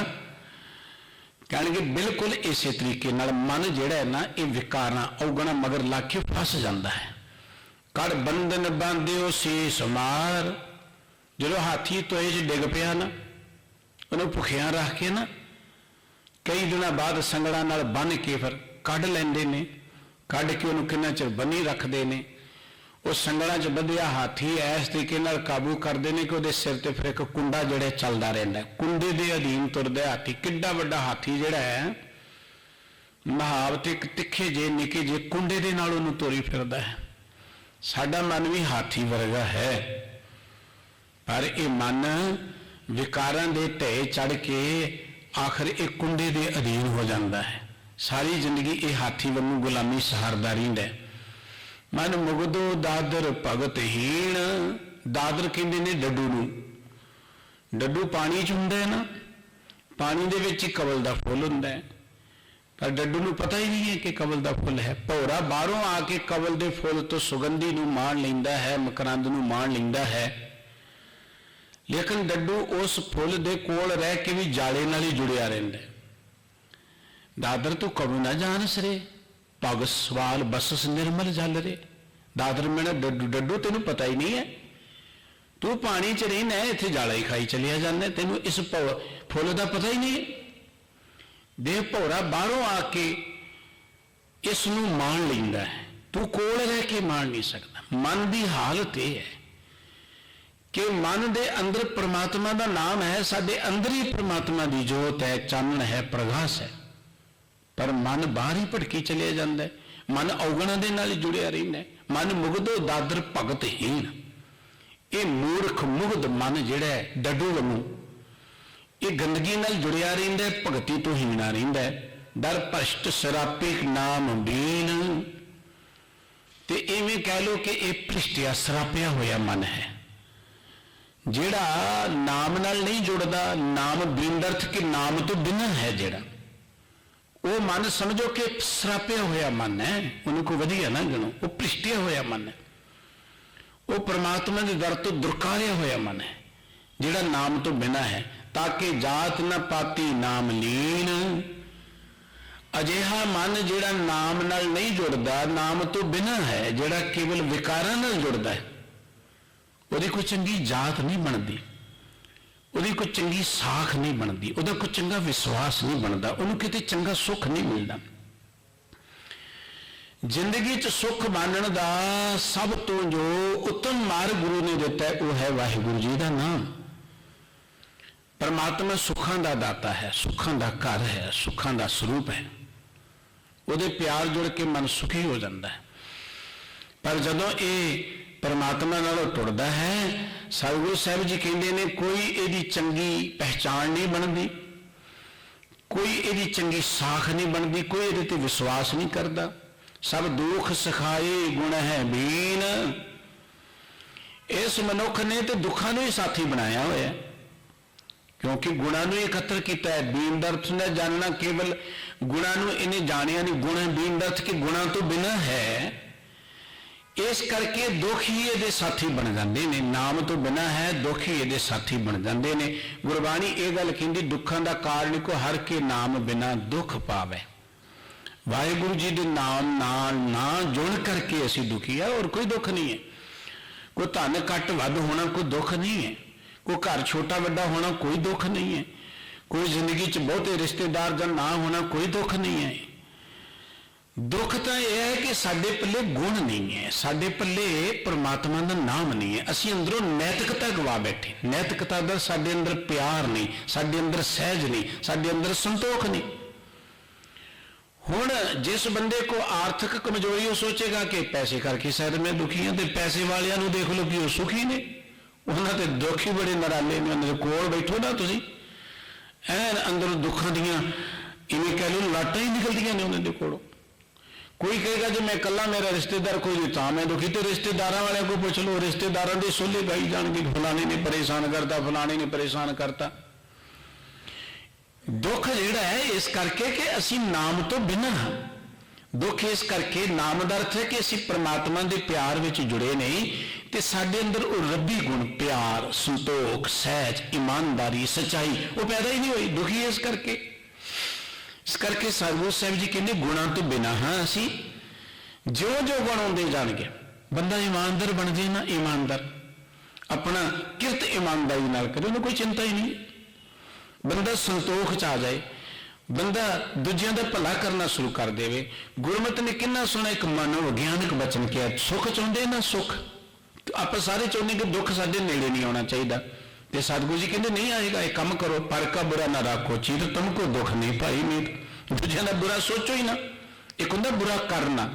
ਕਹਿਣਗੇ ਬਿਲਕੁਲ ਇਸੇ ਤਰੀਕੇ ਨਾਲ ਮਨ ਜਿਹੜਾ ਹੈ ਨਾ, ਇਹ ਵਿਕਾਰਾਂ ਔਗਣਾ ਮਗਰ ਲੱਗ ਕੇ ਫਸ ਜਾਂਦਾ ਹੈ। ਕੜ ਬੰਧਨ ਬਾਂਧਿਓ ਸੀਸ ਮਾਰ। ਜਦੋਂ ਹਾਥੀ ਟੋਏ 'ਚ ਡਿੱਗ ਪਿਆ ਨਾ, ਉਹਨੂੰ ਭੁੱਖਿਆਂ ਰੱਖ ਕੇ ਨਾ, ਕਈ ਦਿਨਾਂ ਬਾਅਦ ਸੰਗਲਾਂ ਨਾਲ ਬੰਨ੍ਹ ਕੇ ਫਿਰ ਕੱਢ ਲੈਂਦੇ ਨੇ। ਕੱਢ ਕੇ ਉਹਨੂੰ ਕਿੰਨਾ ਚਿਰ ਬੰਨੀ ਰੱਖਦੇ ਨੇ। ਉਹ ਸੰਗਲਾਂ 'ਚ ਬੱਧਿਆ ਹਾਥੀ ਇਸ ਤਰੀਕੇ ਨਾਲ ਕਾਬੂ ਕਰਦੇ ਨੇ ਕਿ ਉਹਦੇ ਸਿਰ ਤੇ ਫਿਰ ਇੱਕ ਕੁੰਡਾ ਜਿਹੜਾ ਚੱਲਦਾ ਰਹਿੰਦਾ, ਕੁੰਡੇ ਦੇ ਅਧੀਨ ਤੁਰਦਾ ਹਾਥੀ। ਕਿੱਡਾ ਵੱਡਾ ਹਾਥੀ ਜਿਹੜਾ ਹੈ, ਮਹਾਵਤ ਇੱਕ ਤਿੱਖੇ ਜੇ ਨਿੱਕੇ ਜੇ ਕੁੰਡੇ ਦੇ ਨਾਲ ਉਹਨੂੰ ਤੋਰੀ ਫਿਰਦਾ ਹੈ। ਸਾਡਾ ਮਨ ਵੀ ਹਾਥੀ ਵਰਗਾ ਹੈ, ਪਰ ਇਹ ਮਨ ਵਿਕਾਰਾਂ ਦੇ ਢੇ ਚੜ੍ਹ ਕੇ ਆਖਰ ਇਹ ਕੁੰਡੇ ਦੇ ਅਧੀਨ ਹੋ ਜਾਂਦਾ ਹੈ। ਸਾਰੀ ਜ਼ਿੰਦਗੀ ਇਹ ਹਾਥੀ ਵਾਂਗੂ ਗੁਲਾਮੀ ਸਹਾਰਦਾ ਰਹਿੰਦਾ। ਮਨ ਮੁਗਦੋ ਦਾਦਰ ਭਗਤ ਹੀਣ। ਦਾਦਰ ਕਹਿੰਦੇ ਨੇ ਡੱਡੂ ਨੂੰ। ਡੱਡੂ ਪਾਣੀ 'ਚ ਹੁੰਦਾ ਹੈ ਨਾ, ਪਾਣੀ ਦੇ ਵਿੱਚ ਹੀ ਕਵਲ ਦਾ ਫੁੱਲ ਹੁੰਦਾ ਹੈ, ਪਰ ਡੱਡੂ ਨੂੰ ਪਤਾ ਹੀ ਨਹੀਂ ਹੈ ਕਿ ਕਵਲ ਦਾ ਫੁੱਲ ਹੈ। ਭੌਰਾ ਬਾਹਰੋਂ ਆ ਕੇ ਕਵਲ ਦੇ ਫੁੱਲ ਤੋਂ ਸੁਗੰਧੀ ਨੂੰ ਮਾਣ ਲੈਂਦਾ ਹੈ, ਮਕਰੰਦ ਨੂੰ ਮਾਣ ਲੈਂਦਾ ਹੈ, ਲੇਕਿਨ ਡੱਡੂ ਉਸ ਫੁੱਲ ਦੇ ਕੋਲ ਰਹਿ ਕੇ ਵੀ ਜਾਲੇ ਨਾਲ ਹੀ ਜੁੜਿਆ ਰਹਿੰਦਾ। ਦਾਦਰ ਤੂੰ ਕਬ ਨਾ ਜਾਣ ਸਰੇ, ਪਗ ਸਵਾਲ ਬਸਸ ਨਿਰਮਲ ਜਲ ਰੇ। ਦਾਦਰ ਮੇਰਾ ਡੱਡੂ ਤੈਨੂੰ ਪਤਾ ਹੀ ਨਹੀਂ ਹੈ, ਤੂੰ ਪਾਣੀ 'ਚ ਰਹਿਣਾ, ਇੱਥੇ ਜਾਲਾ ਹੀ ਖਾਈ ਚਲਿਆ ਜਾਂਦਾ, ਤੈਨੂੰ ਇਸ ਫੁੱਲ ਦਾ ਪਤਾ ਹੀ ਨਹੀਂ। ਦੇਹ ਭੌਰਾ ਬਾਹਰੋਂ ਆ ਕੇ ਇਸ ਨੂੰ ਮਾਣ ਲੈਂਦਾ ਹੈ, ਤੂੰ ਕੋਲ ਰਹਿ ਕੇ ਮਾਣ ਨਹੀਂ ਸਕਦਾ। ਮਨ ਦੀ ਹਾਲਤ ਇਹ ਹੈ ਕਿ ਮਨ ਦੇ ਅੰਦਰ ਪ੍ਰਮਾਤਮਾ ਦਾ ਨਾਮ ਹੈ, ਸਾਡੇ ਅੰਦਰ ਹੀ ਪ੍ਰਮਾਤਮਾ ਦੀ ਜੋਤ ਹੈ, ਚਾਨਣ ਹੈ, ਪ੍ਰਗਾਸ ਹੈ, ਪਰ ਮਨ ਬਾਹਰ ਹੀ ਭਟਕੀ ਚਲਿਆ ਜਾਂਦਾ ਹੈ। ਮਨ ਔਗਣਾਂ ਦੇ ਨਾਲ ਜੁੜਿਆ ਰਹਿੰਦਾ। ਮਨ ਮੁਗਦੋ ਦਾਦਰ ਭਗਤ ਹੀਣ। ਇਹ ਮੂਰਖ ਮੁਗਧ ਮਨ ਜਿਹੜਾ ਹੈ ਡੱਡੂ ਵਾਂਗੂ, ਇਹ ਗੰਦਗੀ ਨਾਲ ਜੁੜਿਆ ਰਹਿੰਦਾ, ਭਗਤੀ ਤੋਂ ਹੀਣਾ ਰਹਿੰਦਾ। ਦਰ ਭ੍ਰਸ਼ਟ ਸਰਾਪੇ ਨਾਮ ਬੀਨ। ਤੇ ਇਵੇਂ ਕਹਿ ਲੋ ਕਿ ਇਹ ਭ੍ਰਿਸ਼ਟਿਆ ਸਰਾਪਿਆ ਹੋਇਆ ਮਨ ਹੈ, ਜਿਹੜਾ ਨਾਮ ਨਾਲ ਨਹੀਂ ਜੁੜਦਾ। ਨਾਮ ਬੀਨ ਅਰਥ ਕਿ ਨਾਮ ਤੋਂ ਬਿਨਾਂ ਹੈ ਜਿਹੜਾ, ਉਹ ਮਨ ਸਮਝੋ ਕਿ ਸਰਾਪਿਆ ਹੋਇਆ ਮਨ ਹੈ, ਉਹਨੂੰ ਕੋਈ ਵਧੀਆ ਨਾ ਗਿਣੋ। ਉਹ ਭ੍ਰਿਸ਼ਟਿਆ ਹੋਇਆ ਮਨ ਹੈ, ਉਹ ਪਰਮਾਤਮਾ ਦੇ ਦਰ ਤੋਂ ਦੁਰਕਾਰਿਆ ਹੋਇਆ ਮਨ ਹੈ, ਜਿਹੜਾ ਨਾਮ ਤੋਂ ਬਿਨਾਂ ਹੈ। ਤਾਂ ਕਿ ਜਾਤ ਨਾ ਪਾਤੀ ਨਾਮ ਲੀਨ। ਅਜਿਹਾ ਮਨ ਜਿਹੜਾ ਨਾਮ ਨਾਲ ਨਹੀਂ ਜੁੜਦਾ, ਨਾਮ ਤੋਂ ਬਿਨਾਂ ਹੈ, ਜਿਹੜਾ ਕੇਵਲ ਵਿਕਾਰਾਂ ਨਾਲ ਜੁੜਦਾ ਹੈ, ਉਹਦੀ ਕੋਈ ਚੰਗੀ ਜਾਤ ਨਹੀਂ ਬਣਦੀ, ਉਹਦੀ ਕੋਈ ਚੰਗੀ ਸਾਖ ਨਹੀਂ ਬਣਦੀ, ਉਹਦਾ ਕੋਈ ਚੰਗਾ ਵਿਸ਼ਵਾਸ ਨਹੀਂ ਬਣਦਾ, ਉਹਨੂੰ ਕਿਤੇ ਚੰਗਾ ਸੁੱਖ ਨਹੀਂ ਮਿਲਦਾ। ਜ਼ਿੰਦਗੀ 'ਚ ਸੁੱਖ ਮਾਣਨ ਦਾ ਸਭ ਤੋਂ ਜੋ ਉੱਤਮ ਮਾਰਗ ਗੁਰੂ ਨੇ ਦਿੱਤਾ ਉਹ ਹੈ ਵਾਹਿਗੁਰੂ ਜੀ ਦਾ ਨਾਮ। ਪਰਮਾਤਮਾ ਸੁੱਖਾਂ ਦਾ ਦਾਤਾ ਹੈ, ਸੁੱਖਾਂ ਦਾ ਘਰ ਹੈ, ਸੁੱਖਾਂ ਦਾ ਸਰੂਪ ਹੈ। ਉਹਦੇ ਪਿਆਰ ਜੁੜ ਕੇ ਮਨ ਸੁਖੀ ਹੋ ਜਾਂਦਾ ਹੈ। ਪਰ ਜਦੋਂ ਇਹ ਪਰਮਾਤਮਾ ਨਾਲੋਂ ਟੁੱਟਦਾ ਹੈ, ਸਤਿਗੁਰੂ ਸਾਹਿਬ ਜੀ ਕਹਿੰਦੇ ਨੇ ਕੋਈ ਇਹਦੀ ਚੰਗੀ ਪਹਿਚਾਣ ਨਹੀਂ ਬਣਦੀ, ਕੋਈ ਇਹਦੀ ਚੰਗੀ ਸਾਖ ਨਹੀਂ ਬਣਦੀ, ਕੋਈ ਇਹਦੇ ਤੇ ਵਿਸ਼ਵਾਸ ਨਹੀਂ ਕਰਦਾ। ਸਭ ਦੁੱਖ ਸਿਖਾਏ ਗੁਣ ਹੈ ਬੀਨ। ਇਸ ਮਨੁੱਖ ਨੇ ਤੇ ਦੁੱਖਾਂ ਨੂੰ ਹੀ ਸਾਥੀ ਬਣਾਇਆ ਹੋਇਆ, ਕਿਉਂਕਿ ਗੁਣਾਂ ਨੂੰ ਇਕੱਤਰ ਕੀਤਾ ਹੈ। ਬੀਨ ਦਾ ਅਰਥ ਨੇ ਜਾਣਨਾ, ਕੇਵਲ ਗੁਣਾਂ ਨੂੰ ਇਹਨੇ ਜਾਣਿਆ ਨਹੀਂ। ਗੁਣ ਬੀਨ ਦਾ ਅਰਥ ਕਿ ਗੁਣਾਂ ਤੋਂ ਬਿਨਾਂ ਹੈ, ਇਸ ਕਰਕੇ ਦੁੱਖ ਹੀ ਇਹਦੇ ਸਾਥੀ ਬਣ ਜਾਂਦੇ ਨੇ। ਨਾਮ ਤੋਂ ਬਿਨਾਂ ਹੈ, ਦੁੱਖ ਹੀ ਇਹਦੇ ਸਾਥੀ ਬਣ ਜਾਂਦੇ ਨੇ। ਗੁਰਬਾਣੀ ਇਹ ਗੱਲ ਕਹਿੰਦੀ, ਦੁੱਖਾਂ ਦਾ ਕਾਰਨ ਕੋ ਹਰ ਕੇ ਨਾਮ ਬਿਨਾਂ ਦੁੱਖ ਪਾਵੇ। ਵਾਹਿਗੁਰੂ ਜੀ ਦੇ ਨਾਮ ਨਾਲ ਨਾ ਜੁੜ ਕਰਕੇ ਅਸੀਂ ਦੁਖੀ ਆ, ਹੋਰ ਕੋਈ ਦੁੱਖ ਨਹੀਂ ਹੈ। ਕੋਈ ਧਨ ਘੱਟ ਵੱਧ ਹੋਣਾ ਕੋਈ ਦੁੱਖ ਨਹੀਂ ਹੈ, ਕੋਈ ਘਰ ਛੋਟਾ ਵੱਡਾ ਹੋਣਾ ਕੋਈ ਦੁੱਖ ਨਹੀਂ ਹੈ, ਕੋਈ ਜ਼ਿੰਦਗੀ 'ਚ ਬਹੁਤੇ ਰਿਸ਼ਤੇਦਾਰ ਦਾ ਨਾ ਹੋਣਾ ਕੋਈ ਦੁੱਖ ਨਹੀਂ ਹੈ। ਦੁੱਖ ਤਾਂ ਇਹ ਹੈ ਕਿ ਸਾਡੇ ਪੱਲੇ ਗੁਣ ਨਹੀਂ ਹੈ, ਸਾਡੇ ਪੱਲੇ ਪਰਮਾਤਮਾ ਦਾ ਨਾਮ ਨਹੀਂ ਹੈ। ਅਸੀਂ ਅੰਦਰੋਂ ਨੈਤਿਕਤਾ ਗਵਾ ਬੈਠੇ। ਨੈਤਿਕਤਾ ਦਾ ਸਾਡੇ ਅੰਦਰ ਪਿਆਰ ਨਹੀਂ, ਸਾਡੇ ਅੰਦਰ ਸਹਿਜ ਨਹੀਂ, ਸਾਡੇ ਅੰਦਰ ਸੰਤੋਖ ਨਹੀਂ। ਹੁਣ ਜਿਸ ਬੰਦੇ ਕੋ ਆਰਥਿਕ ਕਮਜ਼ੋਰੀ, ਉਹ ਸੋਚੇਗਾ ਕਿ ਪੈਸੇ ਕਰਕੇ ਸ਼ਾਇਦ ਮੈਂ ਦੁਖੀ ਹਾਂ, ਤੇ ਪੈਸੇ ਵਾਲਿਆਂ ਨੂੰ ਦੇਖ ਲਓ ਕਿ ਉਹ ਸੁਖੀ ਨੇ, ਉਹਨਾਂ ਤੇ ਦੁੱਖ ਹੀ ਬੜੇ ਨਰਾਲੇ ਨੇ। ਉਹਨਾਂ ਦੇ ਕੋਲ ਬੈਠੋ ਨਾ ਤੁਸੀਂ, ਐਨ ਅੰਦਰੋਂ ਦੁੱਖਾਂ ਦੀਆਂ ਇਵੇਂ ਕਹਿ ਲਓ ਲਾਟਾਂ ਹੀ ਨਿਕਲਦੀਆਂ ਨੇ ਉਹਨਾਂ ਦੇ ਕੋਲੋਂ। ਕੋਈ ਕਹੇਗਾ ਜੇ ਮੈਂ ਇਕੱਲਾ, ਮੇਰਾ ਰਿਸ਼ਤੇਦਾਰ ਕੋਈ ਨਹੀਂ ਤਾਂ ਮੈਂ ਦੁਖੀ, ਤੇ ਰਿਸ਼ਤੇਦਾਰਾਂ ਵਾਲਿਆਂ ਕੋਲ ਪੁੱਛ ਲਓ, ਰਿਸ਼ਤੇਦਾਰਾਂ ਦੇ ਸੋਲੇ ਗਾਈ ਜਾਣਗੇ, ਫਲਾਣੇ ਨੇ ਪਰੇਸ਼ਾਨ ਕਰਤਾ, ਫਲਾਣੇ ਨੇ ਪਰੇਸ਼ਾਨ ਕਰਤਾ। ਦੁੱਖ ਜਿਹੜਾ ਹੈ ਇਸ ਕਰਕੇ ਕਿ ਅਸੀਂ ਨਾਮ ਤੋਂ ਬਿਨਾਂ ਹਾਂ। ਦੁੱਖ ਇਸ ਕਰਕੇ, ਨਾਮ ਦਾ ਅਰਥ ਹੈ ਕਿ ਅਸੀਂ ਪਰਮਾਤਮਾ ਦੇ ਪਿਆਰ ਵਿੱਚ ਜੁੜੇ ਨਹੀਂ, ਤੇ ਸਾਡੇ ਅੰਦਰ ਉਹ ਰੱਬੀ ਗੁਣ ਪਿਆਰ, ਸੰਤੋਖ, ਸਹਿਜ, ਇਮਾਨਦਾਰੀ, ਸੱਚਾਈ ਉਹ ਪੈਦਾ ਹੀ ਨਹੀਂ ਹੋਈ। ਦੁਖੀ ਇਸ ਕਰਕੇ। ਇਸ ਕਰਕੇ ਸਤਿਗੁਰੂ ਸਾਹਿਬ ਜੀ ਕਹਿੰਦੇ ਗੁਣਾਂ ਤੋਂ ਬਿਨਾਂ ਹਾਂ ਅਸੀਂ। ਜਿਉਂ-ਜਿਉਂ ਗੁਣ ਆਉਂਦੇ ਜਾਣਗੇ, ਬੰਦਾ ਇਮਾਨਦਾਰ ਬਣ ਜੇ ਨਾ, ਇਮਾਨਦਾਰ ਆਪਣਾ ਕਿਰਤ ਇਮਾਨਦਾਰੀ ਨਾਲ ਕਰੇ, ਉਹਨੂੰ ਕੋਈ ਚਿੰਤਾ ਹੀ ਨਹੀਂ। ਬੰਦਾ ਸੰਤੋਖ 'ਚ ਆ ਜਾਏ, ਬੰਦਾ ਦੂਜਿਆਂ ਦਾ ਭਲਾ ਕਰਨਾ ਸ਼ੁਰੂ ਕਰ ਦੇਵੇ। ਗੁਰਮਤਿ ਨੇ ਕਿੰਨਾ ਸੋਹਣਾ ਇੱਕ ਮਨੋ ਵਿਗਿਆਨਕ ਬਚਨ ਕਿਹਾ, ਸੁੱਖ ਚਾਹੁੰਦੇ ਨਾ ਸੁੱਖ। ਆਪਾਂ ਸਾਰੇ ਚਾਹੁੰਦੇ ਕਿ ਦੁੱਖ ਸਾਡੇ ਨੇੜੇ ਨਹੀਂ ਆਉਣਾ ਚਾਹੀਦਾ, ਤੇ ਸਤਿਗੁਰੂ ਜੀ ਕਹਿੰਦੇ ਨਹੀਂ ਆਏਗਾ। ਇਹ ਕੰਮ ਕਰੋ, ਪਰ ਕਾ ਬੁਰਾ ਨਾ ਰੱਖੋ ਚੀਤ, ਤੁਮਕੋ ਦੁੱਖ ਨਹੀਂ ਭਾਈ ਮੀਤ। ਦੂਜਿਆਂ ਦਾ ਬੁਰਾ ਸੋਚੋ ਹੀ ਨਾ। ਇੱਕ ਹੁੰਦਾ ਬੁਰਾ ਕਰਨਾ,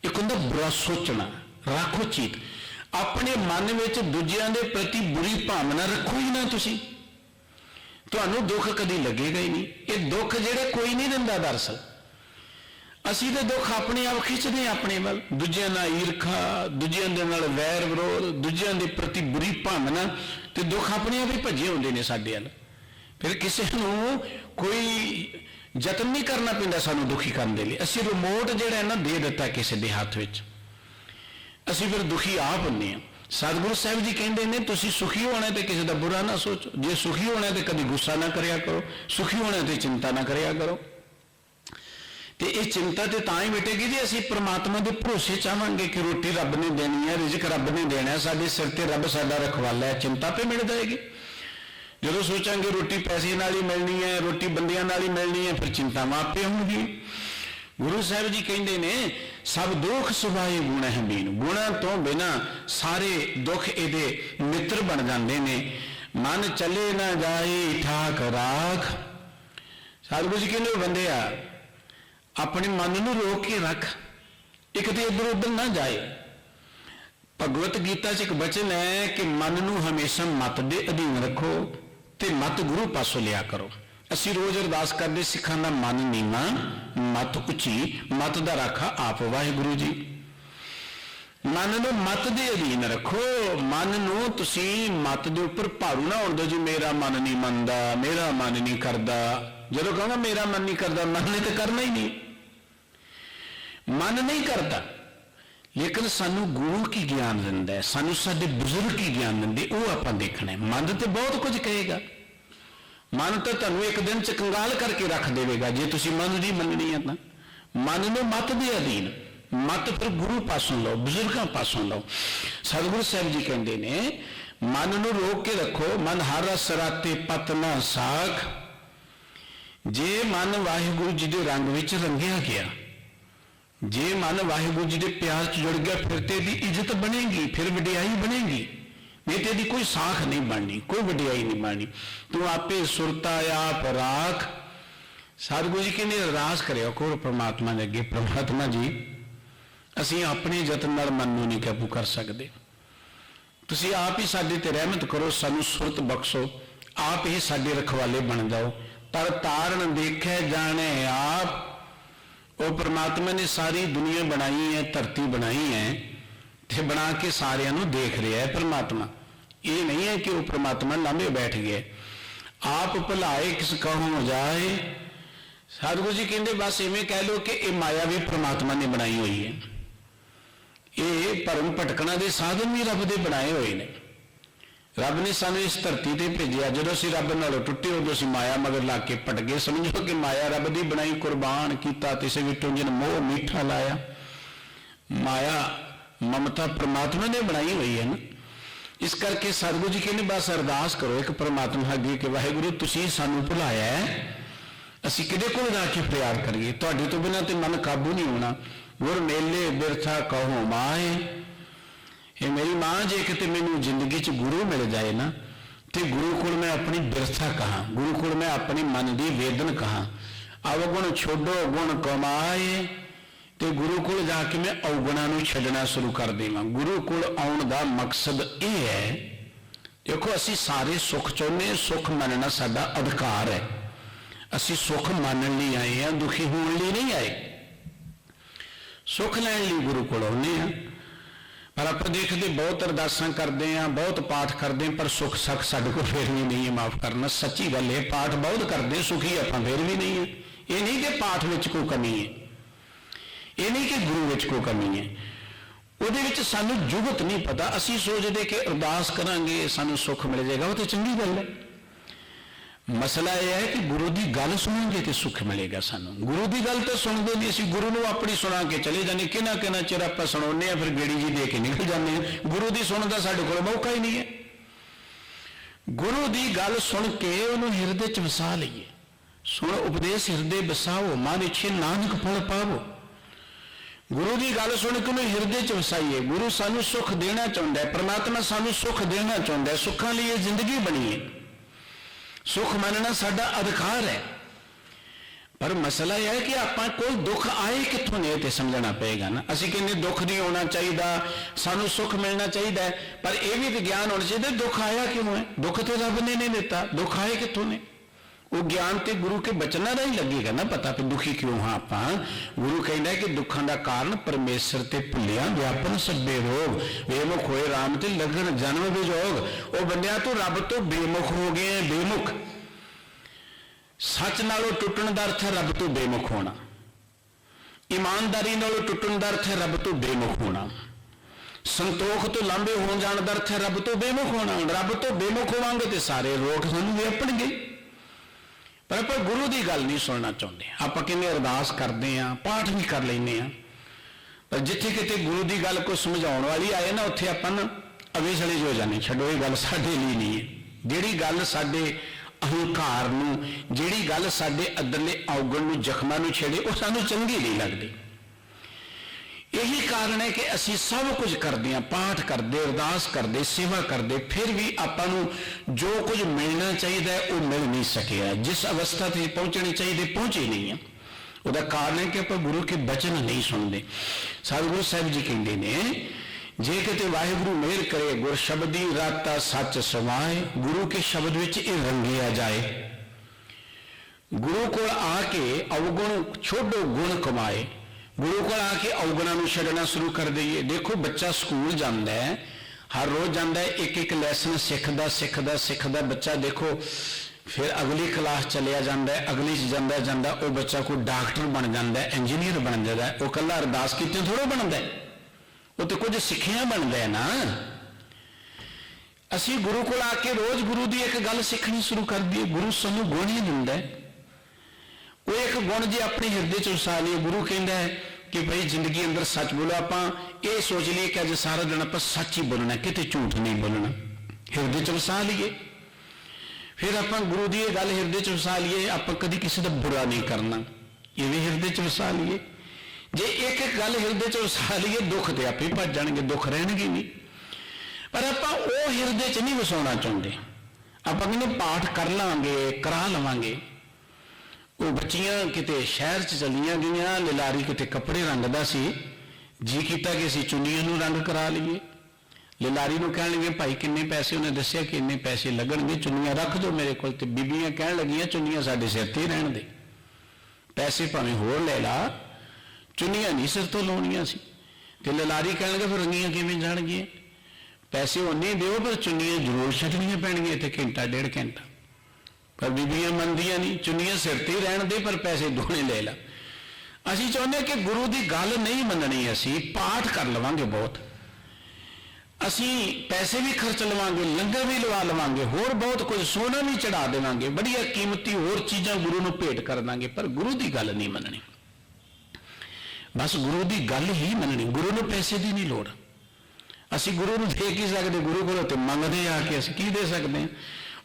ਇੱਕ ਹੁੰਦਾ ਬੁਰਾ ਸੋਚਣਾ। ਰੱਖੋ ਚੀਤ, ਆਪਣੇ ਮਨ ਵਿੱਚ ਦੂਜਿਆਂ ਦੇ ਪ੍ਰਤੀ ਬੁਰੀ ਭਾਵਨਾ ਰੱਖੋ ਹੀ ਨਾ ਤੁਸੀਂ, ਤੁਹਾਨੂੰ ਦੁੱਖ ਕਦੀ ਲੱਗੇਗਾ ਹੀ ਨਹੀਂ। ਇਹ ਦੁੱਖ ਜਿਹੜੇ ਕੋਈ ਨਹੀਂ ਦਿੰਦਾ। ਦਰਅਸਲ ਅਸੀਂ ਤਾਂ ਦੁੱਖ ਆਪਣੇ ਆਪ ਖਿੱਚਦੇ ਹਾਂ ਆਪਣੇ ਵੱਲ। ਦੂਜਿਆਂ ਨਾਲ ਈਰਖਾ, ਦੂਜਿਆਂ ਦੇ ਨਾਲ ਵੈਰ ਵਿਰੋਧ, ਦੂਜਿਆਂ ਦੇ ਪ੍ਰਤੀ ਬੁਰੀ ਭਾਵਨਾ, ਤੇ ਦੁੱਖ ਆਪਣੇ ਆਪ ਹੀ ਭੱਜੇ ਹੁੰਦੇ ਨੇ ਸਾਡੇ ਵੱਲ। ਫਿਰ ਕਿਸੇ ਨੂੰ ਕੋਈ ਯਤਨ ਨਹੀਂ ਕਰਨਾ ਪੈਂਦਾ ਸਾਨੂੰ ਦੁਖੀ ਕਰਨ ਦੇ ਲਈ। ਅਸੀਂ ਰਿਮੋਟ ਜਿਹੜਾ ਨਾ ਦੇ ਦਿੱਤਾ ਕਿਸੇ ਦੇ ਹੱਥ ਵਿੱਚ, ਅਸੀਂ ਫਿਰ ਦੁਖੀ ਆਪ ਹੁੰਦੇ ਹਾਂ। ਸਤਿਗੁਰੂ ਸਾਹਿਬ ਜੀ ਕਹਿੰਦੇ ਨੇ ਤੁਸੀਂ ਸੁਖੀ ਹੋਣਾ ਤੇ ਕਿਸੇ ਦਾ ਬੁਰਾ ਨਾ ਸੋਚੋ। ਜੇ ਸੁਖੀ ਹੋਣਾ ਤੇ ਕਦੀ ਗੁੱਸਾ ਨਾ ਕਰਿਆ ਕਰੋ, ਸੁਖੀ ਹੋਣਾ ਤੇ ਚਿੰਤਾ ਨਾ ਕਰਿਆ ਕਰੋ। ਤੇ ਇਹ ਚਿੰਤਾ ਤੇ ਤਾਂ ਹੀ ਮਿਟੇਗੀ ਜੇ ਅਸੀਂ ਪ੍ਰਮਾਤਮਾ ਦੇ ਭਰੋਸੇ ਚਾਹਾਂਗੇ ਕਿ ਰੋਟੀ ਰੱਬ ਨੇ ਦੇਣੀ ਹੈ, ਰਿਜ਼ਕ ਰੱਬ ਨੇ ਦੇਣਾ, ਸਾਡੇ ਸਿਰ ਤੇ ਰੱਬ ਸਾਡਾ ਰਖਵਾਲਾ ਹੈ, ਚਿੰਤਾ ਤੇ ਮਿਟ ਜਾਏਗੀ। ਜਦੋਂ ਸੋਚਾਂਗੇ ਰੋਟੀ ਪੈਸੇ ਨਾਲ ਹੀ ਮਿਲਣੀ ਹੈ, ਰੋਟੀ ਬੰਦਿਆਂ ਨਾਲ ਹੀ ਮਿਲਣੀ ਹੈ, ਫਿਰ ਚਿੰਤਾਵਾਂ ਆਪੇ ਹੋਣਗੀ। ਗੁਰੂ ਸਾਹਿਬ ਜੀ ਕਹਿੰਦੇ ਨੇ ਸਭ ਦੁੱਖ ਸੁਭਾਏ ਗੁਣ ਹੈ ਬੀਨ। ਗੁਣਾਂ ਤੋਂ ਬਿਨਾਂ ਸਾਰੇ ਦੁੱਖ ਇਹਦੇ ਮਿੱਤਰ ਬਣ ਜਾਂਦੇ ਨੇ। ਮਨ ਚੱਲੇ ਨਾ ਜਾਏ ਠਾਕ ਰਾਖ। ਸਤਿਗੁਰੂ ਜੀ ਕਹਿੰਦੇ ਬੰਦਿਆ ਆਪਣੇ ਮਨ ਨੂੰ ਰੋਕ ਕੇ ਰੱਖ, ਇੱਕ ਤੇ ਇੱਧਰ ਉੱਧਰ ਨਾ ਜਾਏ। ਭਗਵਤ ਗੀਤਾ 'ਚ ਇੱਕ ਬਚਨ ਹੈ ਕਿ ਮਨ ਨੂੰ ਹਮੇਸ਼ਾ ਮਤ ਦੇ ਅਧੀਨ ਰੱਖੋ ਤੇ ਮਤ ਗੁਰੂ ਪਾਸੋਂ ਲਿਆ ਕਰੋ। ਅਸੀਂ ਰੋਜ਼ ਅਰਦਾਸ ਕਰਦੇ, ਸਿੱਖਾਂ ਦਾ ਮਨ ਨੀਵਾਂ ਮਤ ਉੱਚੀ, ਮਤ ਦਾ ਰਾਖਾ ਆਪ ਵਾਹਿਗੁਰੂ ਜੀ। ਮਨ ਨੂੰ ਮਤ ਦੇ ਅਧੀਨ ਰੱਖੋ। ਮਨ ਨੂੰ ਤੁਸੀਂ ਮਤ ਦੇ ਉੱਪਰ ਭਾਰੂ ਨਾ ਹੋਣ ਦਿਓ ਜੀ ਮੇਰਾ ਮਨ ਨਹੀਂ ਮੰਨਦਾ, ਮੇਰਾ ਮਨ ਨਹੀਂ ਕਰਦਾ। ਜਦੋਂ ਕਹਾਂਗਾ ਮੇਰਾ ਮਨ ਨਹੀਂ ਕਰਦਾ, ਮਨ ਨੇ ਤਾਂ ਕਰਨਾ ਹੀ ਨਹੀਂ, ਮਨ ਨਹੀਂ ਕਰਦਾ। ਲੇਕਿਨ ਸਾਨੂੰ ਗੁਰੂ ਕੀ ਗਿਆਨ ਦਿੰਦਾ ਹੈ, ਸਾਨੂੰ ਸਾਡੇ ਬਜ਼ੁਰਗ ਕੀ ਗਿਆਨ ਦਿੰਦੇ, ਉਹ ਆਪਾਂ ਦੇਖਣਾ ਹੈ। ਮਨ ਤੇ ਬਹੁਤ ਕੁਝ ਕਹੇਗਾ, ਮਨ ਤਾਂ ਤੁਹਾਨੂੰ ਇੱਕ ਦਿਨ 'ਚ ਕੰਗਾਲ ਕਰਕੇ ਰੱਖ ਦੇਵੇਗਾ ਜੇ ਤੁਸੀਂ ਮਨ ਦੀ ਮੰਨਣੀ ਹੈ ਤਾਂ। ਮਨ ਨੂੰ ਮਤ ਦੇ ਅਧੀਨ, मत फिर गुरु पासों लो, बजुर्गों पासों लो। सतगुरु साहब जी कहते ने मन नूं रोक के रखो, मन हर रस राते पत ना साख। जे मन वाहिगुरु जी के रंग विच रंगिया गया, जे मन वाहिगुरु जी के प्यार च जुड़ गया, फिर ते दी इज्जत बनेगी, फिर वडियाई बनेगी। नहीं तो यदि कोई साख नहीं बननी, कोई वडियाई नहीं बननी। तू आपे सुरता आप राख। सतगुरु जी कहते अरदास करियो करो परमात्मा ने अगे, परमात्मा जी असी अपने यतन नाल मन नूं नहीं काबू कर सकते, तुसी आप ही साडे ते रहमत करो, सानू सुरत बख्शो, आप ही साडे रखवाले बन जाओ। तर तारण देखे जाने आप। वो परमात्मा ने सारी दुनिया बनाई है, धरती बनाई है, ते बना के सारियां नूं देख रहा है परमात्मा। ये नहीं है कि वो परमात्मा लांभे बैठ गए। आप भुलाए किस कहूं जाए। सतगुरु जी कहते बस इवें कह लो कि ये माया भी परमात्मा ने बनाई हुई है, ये भरम भटकना के साधन भी रब दे बनाए हुए ने। रब ने सानू इस धरती ते भेजिया, जो असीं रब नालों टुटे उदों असीं माया मगर ला के भटके। समझो कि माया रब दी बनाई, कुर्बान कीता तिसे विचों जिन मोह मीठा लाया। माया ममता परमात्मा ने बनाई हुई है ना। इस करके सतगुरु जी कहने बस अरदास करो एक परमात्मा अगे कि वाहिगुरु तुसीं सानू भुलाया है, असीं किहदे कोल जाके फरियाद करिए, तुहाडे तो बिना ते मन काबू नहीं होना। गुर मेले बिरथा कहो माए। ये मेरी मां जे किते मैनू जिंदगी च गुरु मिल जाए ना, तो गुरु को मैं अपनी बिरथा कहा, गुरु को मैं अपनी मन की वेदन कहा। अवगुण छोड़ो गुण कमाए, तो गुरु को जाके मैं अवगुणा नूं छड्डना शुरू कर देवां। गुरु को आउण दा मकसद यह है, देखो असीं सारे सुख चाहुंदे, सुख मनना साडा अधिकार है। असीं सुख मानण लई आए हैं, दुखी होण लई नहीं आए। सुख लैण लई गुरु को आउंदे हैं, पर आप देखते बहुत अरदासां करते हैं, बहुत पाठ करते हैं, पर सुख सख साडे कोल फिर भी नहीं है। माफ करना, सच्ची गल है, पाठ बहुत करते, सुखी आपां फिर भी नहीं है। ये नहीं कि पाठ विच कोई कमी है, ये नहीं कि गुरु विच कोई कमी है, उहदे विच सानू जुगत नहीं पता। असीं सोचते कि अरदास करांगे सानू सुख मिल जाएगा, वो तो चंगी गल है। मसला यह है कि गुरु की गल सुनेंगे तो सुख मिलेगा सानू। गुरु की गल तो सुनते नहीं, असीं गुरु नूं अपनी सुना के चले जाने, किना किना चिर आपां सुणाउने आ, फिर गेड़ी जी दे के निकल जाते हैं। गुरु की सुनने का साडे कोल मौका ही नहीं है। गुरु की गल सुन के उन्होंने हिरदे च वसा लईए। सुन उपदेश हिरदे बसाओ, मन इच्छे नानक फल पावो। गुरु की गल सुन के उन्हें हिरदे च वसाइए। गुरु सानू सुख देना चाहता है, परमात्मा सानू सुख देना चाहता है। सुखों लिए जिंदगी बनी है, सुख मनना साडा अधिकार है। पर मसला यह है कि आपां कोई दुख आए कित्थों ने, ते समझना पएगा ना। असीं कहने दुख नहीं होना चाहिए, सानू सुख मिलना चाहिए, पर यह भी विज्ञान होना चाहिए दुख आया क्यों है। दुख तो रब ने नहीं दिता, दुख आए कित्थों ने। वो ज्ञान तो गुरु के बचना का ही लगेगा ना पता भी दुखी क्यों हाँ आपां। गुरु कहना है कि दुखों का कारण परमेश्वर ते भुलिया व्यापन सब्बे रोग। बेमुख होए राम ते लगन जन्म विजोग। वो बंदिया तो रब तो बेमुख हो गए, बेमुख। सच नालों टुटण दा अर्थ है रब तो बेमुख होना। ईमानदारी नालों टुटण दा अर्थ है रब तो बेमुख होना। संतोख तो लांबे हो जाण दा अर्थ है रब तो बेमुख होना। रब तो बेमुख होवांगे तो सारे रोग सानूं व्यापणगे। पर आप गुरु की गल नहीं सुनना चाहते। आप किन्ने अरदास करते हैं, पाठ भी कर लेने हैं, पर जिथे किते गुरु की गल को समझाने वाली आए ना, उत्थे अपन अवेसले हो जाने, छड्डो ये गल साडे लिए नहीं है। जिहड़ी गल साडे अहंकार नूं, जिहड़ी गल साडे अंदरले अवगुण नूं, जख्मां नूं छेड़े, वो सानूं चंगी नहीं लगती। यही कारण है कि असी सब कुछ करते हैं, पाठ करते, अरदास करते, सेवा करते, फिर भी आपां जो कुछ मिलना चाहिए वो मिल नहीं सकिया। जिस अवस्था से पहुंचनी चाहिए पहुंचे नहीं है। उसका कारण है कि आप गुरु के वचन नहीं सुनते। सतगुरु साहब जी कहते हैं, जे किते वाहिगुरु मेहर करे गुर शब्दी राता सच समाए। गुरु के शब्द विच ये रंगिया जाए। गुरु को आके अवगुण छोड़ो गुण कमाए। गुरु को आके अवगुणों छड्डना शुरू कर दईए। देखो बच्चा स्कूल जाता है, हर रोज जाता है, एक एक लैसन सीखता सीखता सीखता बच्चा देखो फिर अगली क्लास चलिया जाता है, अगली जाता जाता वो बच्चा कोई डॉक्टर बन जाता है, इंजीनियर बन जाता है। वो कला अरदास कीते थोड़ा बनता है, वो तो कुछ सिक्खिया बनता है ना। असी गुरु को आके रोज गुरु की एक गल सीखनी शुरू कर दी। गुरु सानू गुण ही दिंदा है। वो एक गुण जी अपने हिरदे च वसा लिए। गुरु कहता है कि भाई जिंदगी अंदर सच बोलो। आप ये सोच लीए कि अज सारा दिन आप सच ही बोलना, कितने झूठ नहीं बोलना, हिरदे च वसा लीए। फिर आप गुरु की गल हिरदे च वसा लीए, आप कभी किसी का बुरा नहीं करना, ये भी हिरदे च वसा लीए। जे एक एक गल हिरदे च वसा लीए, दुख तो आपे भज जाएंगे, दुख रहणगे नहीं। पर आप हिरदे च नहीं वसाना चाहते, आप कहते पाठ कर लांगे, करा लवांगे। वो बच्चियां किते शहर च चलिया गईयां, लिलारी किते कपड़े रंगदा सी, जी किया कि असीं चुन्नियां नूं रंग करा लीए। लिलारी नूं कहण लगे भाई किन्ने पैसे, उन्हें दस्सिया कि इन्ने पैसे लगणगे, चुन्नियां रख दो मेरे कोल। ते बीबियां कहण लगियां चुन्नियां साडे सिर ते रहण दे, पैसे भावें होर ले ला, चुन्नियां नहीं सिर तो लाउणियां सी। ते लिलारी कहण लगे फिर रंगियां किवें जाणगियां, पैसे उन्ने दिओ पर चुन्नियां जरूर छड्डणियां पैणगियां, इत्थे घंटा डेढ़ घंटा। पर बीबियां मनदियां नहीं, चुन्नियां सिर ते रहण दे पर पैसे दोने ले ला। असीं चाहुंदे कि गुरु की गल नहीं मननी, असीं पाठ कर लवांगे बहुत, असीं पैसे भी खर्च लवांगे, लंगर भी लवा लवांगे, होर बहुत कुछ सोना भी चढ़ा देवांगे, बड़िया कीमती होर चीज़ां गुरु नूं भेंट कर दांगे, पर गुरु की गल नहीं मननी। बस गुरु की गल ही मननी, गुरु नूं पैसे की नहीं लोड़। असीं गुरु नूं दे की सकदे, गुरु कोलों ते मंगदे आके असीं की दे सकदे हां।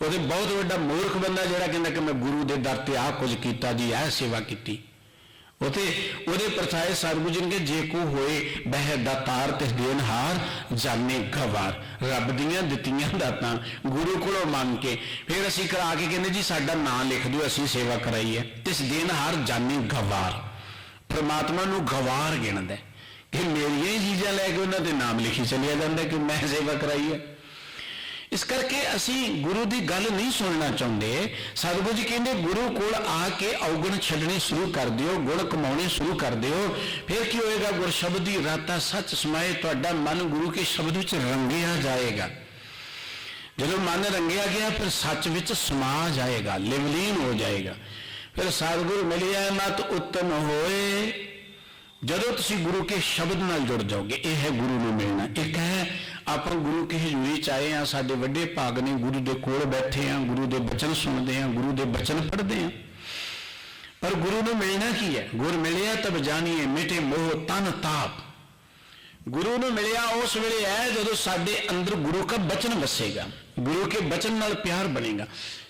वो बहुत बड़ा मूर्ख बंदा जिहड़ा कहंदा कि मैं गुरु के दर ते आ कुछ कीता जी, यह सेवा की। उहदे परछाए सतगुरू जी ने जे को होए बह दातार ते देनहार, जाने गवार। रब दियां दित्तियां दातां गुरु कोलों मंग के फिर असीं करा के कहंदे जी साडा नाम लिख दो, असीं सेवा कराई है। इस देनहार जाने गवार, परमात्मा नूं गवार गिणदा कि मेरियां ही चीज़ां लैके उन्हां दे नाम लिखी चलिया जांदा कि मैं सेवा कराई है। इस करके असी गुरु की गल नहीं सुनना चाहते। सतगुरु जी कहते गुरु कोल आके अवगुण छड्डने शुरू कर दिओ, गुण कमाने शुरू कर दिओ, फिर की होएगा, गुर शब्द की राता सच समाए, तुहाडा मन गुरु के शब्द विच रंगिया जाएगा। जब मन रंगिया गया फिर सच विच समा जाएगा, लिवलीन हो जाएगा। फिर सतगुरु मिलिया मत उत्तम होए, जदों तुसी गुरु के शब्द नाल जुड़ जाओगे, यह है गुरु नूं मिलना। एक है आप गुरु की हजूरी च आए हैं, साडे वड्डे भाग ने गुरु के कोल बैठे हैं, गुरु के बचन सुनते हैं, गुरु के बचन पढ़ते हैं। पर गुरु नूं मिलना की है, गुर मिलिया तब जानिए मिटे मोह तन ताप। गुरु नूं मिलिया उस वेले है जदों साडे अंदर गुरु का बचन वसेगा, गुरु के बचन नाल प्यार बनेगा।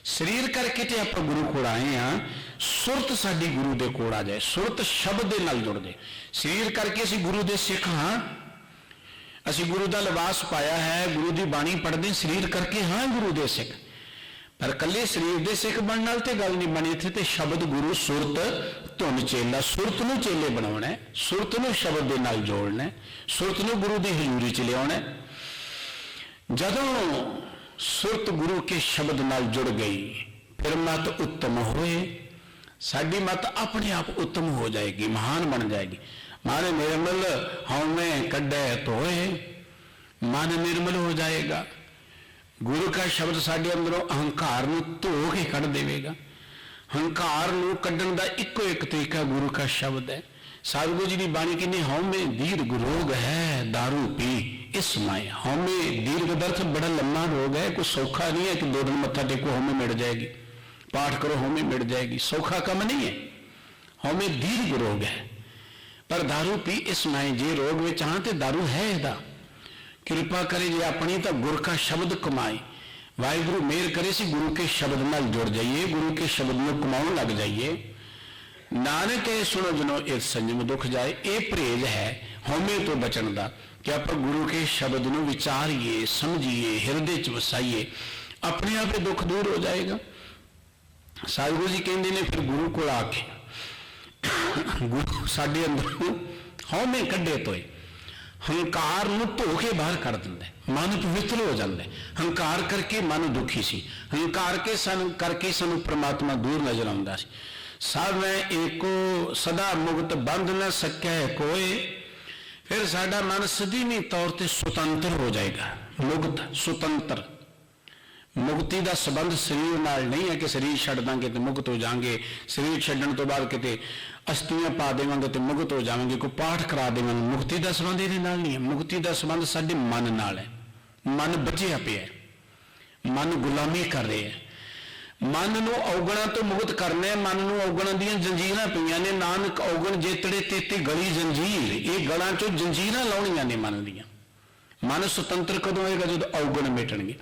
शरीर करके तो आप गुरु कोल आए हैं, सुरत साडी गुरु दे कोल आ जाए, सुरत शब्द दे नाल जुड़ जाए। शरीर करके असीं गुरु दे सिख हाँ, असीं गुरु का लिबास पाया है, गुरु की बाणी पढ़ते, शरीर करके हाँ गुरु दे सिख। पर कल्ले शरीर के सिख बनने नाल ते गल नहीं बनी, इत्थे ते शब्द गुरु सुरत धुन चेला, सुरत नूं चेले बनाउणा है, सुरत नूं शब्द दे नाल जोड़ना है, सुरत नूं गुरु की हजूरी च लियाउणा है। जदों सुरत गुरु के शब्द नाल जुड़ गई फिर मत उत्तम होए, साडी मत अपने आप उत्तम हो जाएगी, महान बन जाएगी। मन निर्मल हौमे कड्डे धोए, मन निर्मल हो जाएगा। गुरु का शब्द साडे अंदरों अहंकार नूं धो के कढ़ देवेगा। हंकार नूं कड्ढण दा इक्को एक तरीका गुरु का शब्द है। सतगुरु जी की बाणी कहनी हौमे दीर्घ रोग है दारू पी इस माए। हौमे दीर्घ दर्थ बड़ा लंबा रोग है, कोई सौखा नहीं है कि 2 दिन मत्था टेको हौमे मिट जाएगी, पाठ करो हौमे मिट जाएगी, सौखा कम नहीं है। हौमे दीर्घ रोग है पर दारू पी इस माए। जे रोग में हाँ तो दारू है इहदा, कृपा करे जे अपनी तो गुर का शब्द कमाए। वाहिगुरु मेहर करे सी गुरु के शब्द नाल जुड़ जाइए, गुरु के शब्द में कमाउण लग जाइए। नानक है सुनो जनो एक संयम दुख जाए, ये परहेज है हौमे तो बचन का कि आप गुरु के शब्द नूं विचारिए, समझिए, हिरदे च वसाइए, अपने आप ही दुख दूर हो जाएगा। सतगुरु जी कहते हैं फिर गुरु को आके गुरु साडे अंदर हौमे कड्ढे तोए, हंकार नूं धो के बाहर कर दिंदा, मन पवित्र हो जाता है। हंकार करके मन दुखी सी, हंकार के करके सानू परमात्मा दूर नजर आउंदा सी। सब मैं एको सदा मुक्त बंध न सकै कोई, फिर साडा मन सदीवी तौर पर सुतंत्र हो जाएगा। मुक्त सुतंत्र, मुक्ति का संबंध शरीर नाल नहीं है कि शरीर छड्ड दांगे तो मुक्त हो जाएंगे, शरीर छड्डण तो बाद किते अस्थियां पा देवांगे तो मुक्त हो जाएंगे, कोई पाठ करा देवांगे। मुक्ति का संबंध इहदे नाल नहीं है, मुक्ति का संबंध साडे मन नाल है। मन बचिया पिया, मन गुलामी कर रहे हैं। ਮਨ ਨੂੰ ਔਗਣਾਂ ਤੋਂ ਮੁਕਤ ਕਰਨਾ, ਮਨ ਨੂੰ ਔਗਣਾਂ ਦੀਆਂ ਜੰਜੀਰਾਂ ਪਈਆਂ ਨੇ। ਨਾਨਕ ਔਗਣ ਜੇਤੜੇ ਤੇਤੇ ਗਲੀ ਜੰਜੀਰ, ਇਹ ਗਲਾਂ ਚੋਂ ਜੰਜੀਰਾਂ ਲਾਉਣੀਆਂ ਨੇ ਮਨ ਦੀਆਂ। ਮਨ ਸੁਤੰਤਰ ਕਦੋਂ ਹੋਏਗਾ? ਜਦੋਂ ਔਗਣ ਮਿਟਣਗੇ,